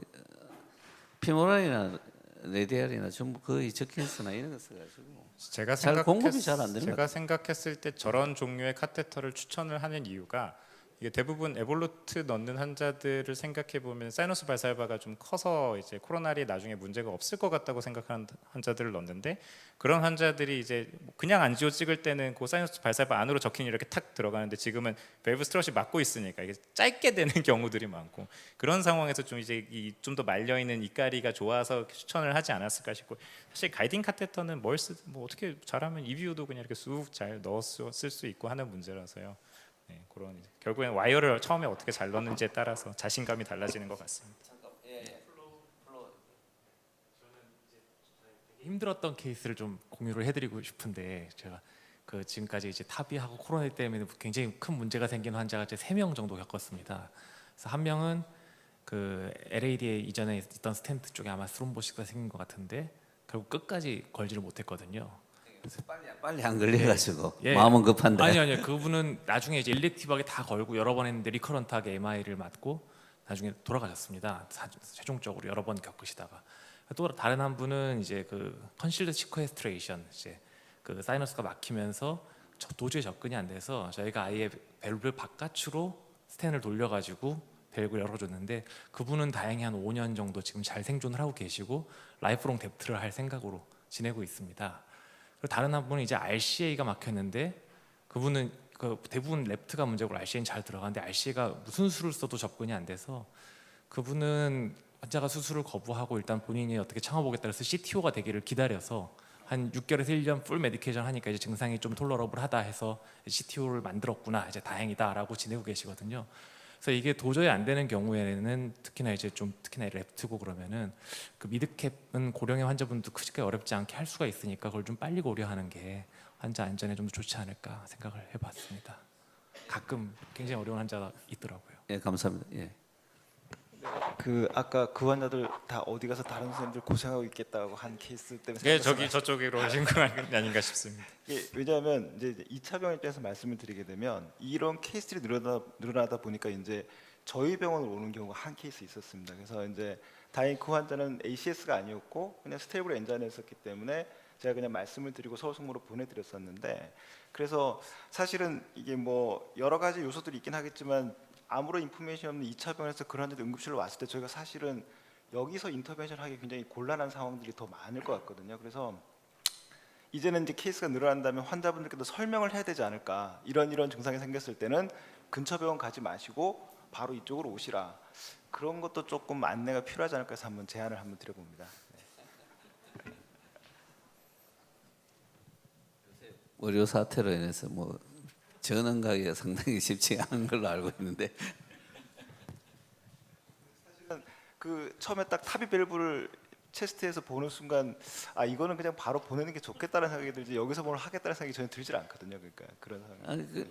피모랄이나 레디알이나 전부 거의 저케이스나 이런 거 써가지고 제가 잘 공급이 잘 안 되는 것 제가 생각했을 때 저런 종류의 카테터를 추천을 하는 이유가 이게 대부분 에볼루트 넣는 환자들을 생각해 보면 사이너스 발살바가 좀 커서 이제 코로나리에 나중에 문제가 없을 것 같다고 생각하는 환자들을 넣는데 그런 환자들이 이제 그냥 안지오 찍을 때는 그 사이너스 발살바 안으로 적힌이 이렇게 탁 들어가는데 지금은 밸브 스트럿이 막고 있으니까 이게 짧게 되는 경우들이 많고 그런 상황에서 좀 이제 좀 더 말려 있는 이까리가 좋아서 추천을 하지 않았을까 싶고 사실 가이딩 카테터는 뭐 어떻게 잘하면 EBU도 그냥 이렇게 쑥 잘 넣어 쓸 수 있고 하는 문제라서요. 네, 그런 결국엔 와이어를 처음에 어떻게 잘 넣는지에 따라서 자신감이 달라지는 것 같습니다. 힘들었던 케이스를 좀 공유를 해드리고 싶은데 제가 그 지금까지 이제 탑이하고 코로나 때문에 굉장히 큰 문제가 생긴 환자가 이제 3명 정도 겪었습니다. 그래서 한 명은 그 LAD에 이전에 있던 스텐트 쪽에 아마 스롬보시스가 생긴 것 같은데 결국 끝까지 걸지를 못했거든요. 빨리 안 걸려가지고 예. 마음은 급한데. 아니요. 그분은 나중에 이제 일렉티브하게 다 걸고 여러 번 했는데 리커런트하게 MI를 맞고 나중에 돌아가셨습니다. 최종적으로 여러 번 겪으시다가 또 다른 한 분은 이제 그 컨실드 시퀘스트레이션 이제 그 사이너스가 막히면서 도저히 접근이 안 돼서 저희가 아예 밸브 바깥으로 스텐을 돌려가지고 밸브를 열어줬는데 그분은 다행히 한 5년 정도 지금 잘 생존을 하고 계시고 라이프롱 데프트를 할 생각으로 지내고 있습니다. 그리고 다른 한 분은 이제 RCA가 막혔는데 그분은 그 대부분 랩트가 문제고 RCA는 잘 들어가는데 RCA가 무슨 수를 써도 접근이 안 돼서 그분은 환자가 수술을 거부하고 일단 본인이 어떻게 참아보겠다 해서 CTO가 되기를 기다려서 한 6개월에서 1년 풀 메디케이션 하니까 이제 증상이 좀 톨러러블하다 해서 CTO를 만들었구나 이제 다행이다라고 지내고 계시거든요. 그래서 이게 도저히 안 되는 경우에는 특히나 랩트고 그러면은 그 미드캡은 고령의 환자분도 크게 어렵지 않게 할 수가 있으니까 그걸 좀 빨리 고려하는 게 환자 안전에 좀 더 좋지 않을까 생각을 해봤습니다. 가끔 굉장히 어려운 환자가 있더라고요. 예, 감사합니다. 예. 그 아까 그 환자들 다 어디 가서 다른 선생님들 고생하고 있겠다고 한 케이스 때문에 네, 저쪽으로 하신 건 아닌가 싶습니다. 왜냐하면 이제 2차 병원 입장에서 말씀을 드리게 되면 이런 케이스들이 늘어나다 보니까 이제 저희 병원으로 오는 경우가 한 케이스 있었습니다. 그래서 이제 다행히 그 환자는 ACS가 아니었고 그냥 스테이블 엔자이나였었기 때문에 제가 그냥 말씀을 드리고 서울 성모로 보내드렸었는데 그래서 사실은 이게 뭐 여러 가지 요소들이 있긴 하겠지만 아무런 인포메이션이 없는 2차 병원에서 그런 환자들 응급실로 왔을 때 저희가 사실은 여기서 인터벤션 하기 굉장히 곤란한 상황들이 더 많을 것 같거든요. 그래서 이제는 이제 케이스가 늘어난다면 환자분들께도 설명을 해야 되지 않을까. 이런 증상이 생겼을 때는 근처 병원 가지 마시고 바로 이쪽으로 오시라. 그런 것도 조금 안내가 필요하지 않을까 해서 한번 제안을 한번 드려봅니다. 의료 사태로 인해서 뭐 전원 가기가 상당히 쉽지 않은 걸로 알고 있는데 사실은 그 처음에 딱 탑이 밸브를 체스트에서 보는 순간 아 이거는 그냥 바로 보내는 게 좋겠다는 생각이 들지 여기서 뭘 하겠다는 생각이 전혀 들질 않거든요. 그러니까 그런 상황. 아니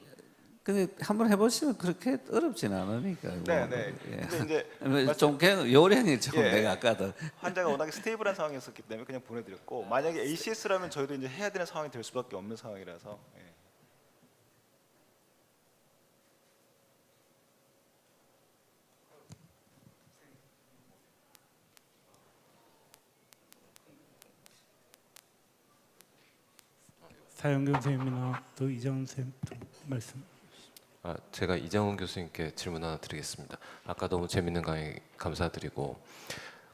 근데 한번 해보시면 그렇게 어렵진 않으니까. 네. 예. 근데 이제 좀 그냥 요령이 좀 예. 내가 아까도 환자가 워낙에 스테이블한 상황이었기 때문에 그냥 보내드렸고 만약에 ACS라면 저희도 이제 해야 되는 상황이 될 수밖에 없는 상황이라서. 예. 사영경 선생님이나 또 이정훈 선생님 또 말씀. 제가 이장훈 교수님께 질문 하나 드리겠습니다. 아까 너무 재밌는 강의 감사드리고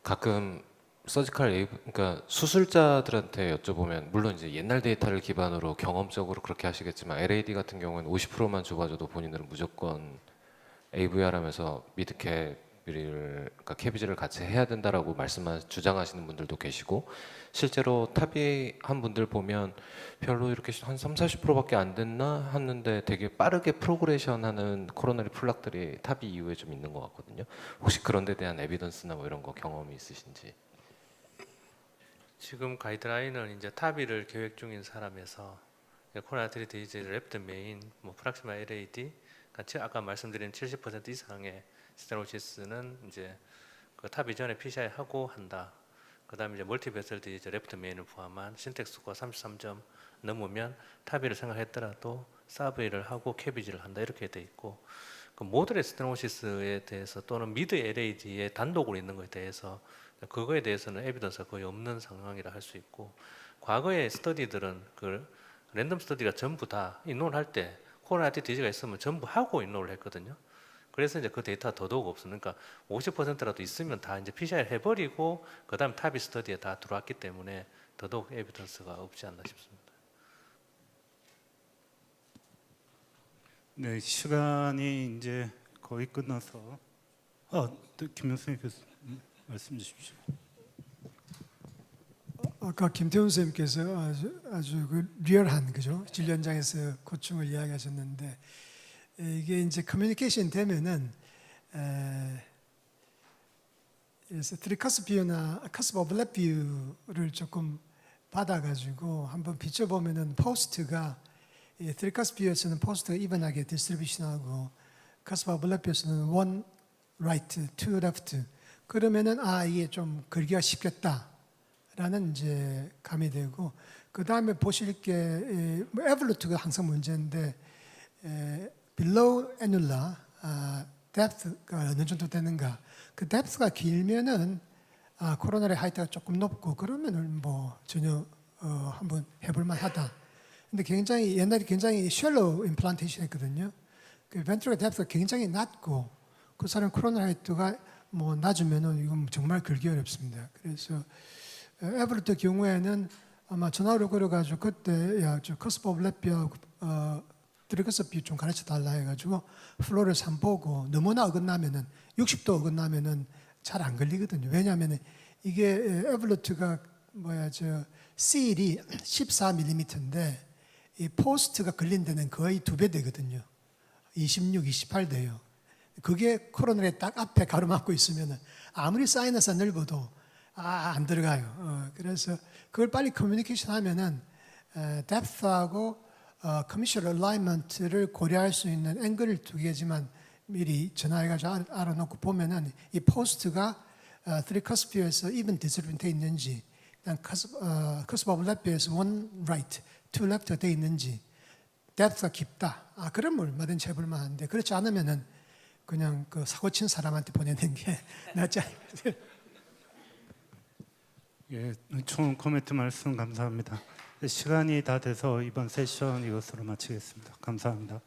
가끔 서지컬 그러니까 수술자들한테 여쭤보면 물론 이제 옛날 데이터를 기반으로 경험적으로 그렇게 하시겠지만 LAD 같은 경우는 50%만 줘봐줘도 본인들은 무조건 AVR하면서 미드캡 그러니까 캐비지를 같이 해야 된다라고 주장하시는 분들도 계시고 실제로 탑의한 분들 보면 별로 이렇게 한 30-40%밖에 안 됐나 하는데 되게 빠르게 프로그레션하는 코로나리 플락들이 탑의 이후에 좀 있는 것 같거든요. 혹시 그런 데 대한 에비던스나 뭐 이런 거 경험이 있으신지? 지금 가이드라인은 이제 타비를 계획 중인 사람에서 코로나 트리트 랩트 메인, 뭐 프락시마 LAD, 같이 아까 말씀드린 70% 이상의 스테노시스는 이제 그 탑이 전에 PCI 하고 한다. 그다음에 이제 멀티베슬 이제 랩트 메인을 포함한 신텍 스코어 33점 넘으면 탑이를 생각했더라도 사브이를 하고 캐비지를 한다 이렇게 돼 있고 그 모더레 스테노시스에 대해서 또는 미드 LAD에 단독으로 있는 것에 대해서 그거에 대해서는 에비던스가 거의 없는 상황이라 할 수 있고, 과거의 스터디들은 그 랜덤 스터디가 전부 다 인롤 할 때 코로나 때 디지가 있으면 전부 하고 인롤을 했거든요. 그래서 이제 그 데이터가 더더욱 없으니까 50%라도 있으면 다 이제 PCR 해버리고 그다음 타비 스터디에 다 들어왔기 때문에 더더욱 에비던스가 없지 않나 싶습니다. 네, 시간이 이제 거의 끝나서 또 김영선 교수님 말씀 주십시오. 아까 김태훈 선생님께서 아주 그 리얼한 그죠 진료 현장에서 고충을 이야기하셨는데 이게 이제 커뮤니케이션 되면은 그래서 트리커스 뷰나 커스 오버랩 뷰를 조금 받아가지고 한번 비춰보면은 포스트가 트리커스 뷰에서는 포스트가 이번하게 디스트리뷰션하고 커스 오버랩 뷰에서는 one right, two left. 그러면은 이게 좀 걸기가 쉽겠다라는 이제 감이 되고 그 다음에 보실 게 에볼루트가 항상 문제인데 below annular depth가 어느 정도 되는가. 그 depth가 길면은 코로나의 하이트가 조금 높고 그러면은 뭐 전혀 한번 해볼 만하다. 근데 굉장히 옛날에 굉장히 shallow implantation 했거든요. 그 ventricular depth가 굉장히 낮고 그 사람 코로나 하이트가 뭐 낮으면은 이건 정말 걸기 어렵습니다. 그래서 에버루트 경우에는 아마 전화로 걸어가지고 그때 저 커스프 오브 랩비하고 드리커스비 좀 가르쳐 달라 해가지고 플로레스 한번 보고 너무나 어긋나면은 60도 어긋나면은 잘 안 걸리거든요. 왜냐하면은 이게 에버루트가 실이 14mm인데 이 포스트가 걸린 데는 거의 2배 되거든요. 26, 28 돼요. 그게 코로나에 딱 앞에 가로막고 있으면은 아무리 사이너스가 넓어도 안 들어가요. 그래서 그걸 빨리 커뮤니케이션 하면은 depth하고 commercial alignment를 고려할 수 있는 앵글을 2개지만 미리 전화해가지고 알아놓고 보면은 이 포스트가 트리커스피어에서 even 디스트리뷰션 돼 있는지, 커스프 오브 랩비에서 one right, two left 돼 있는지, depth가 깊다. 그러면 얼마든지 해볼만 한데 그렇지 않으면은 그냥 그 사고 친 사람한테 보내는 게 낫지 않을까. 예, 총 코멘트 말씀 감사합니다. 시간이 다 돼서 이번 세션 이것으로 마치겠습니다. 감사합니다.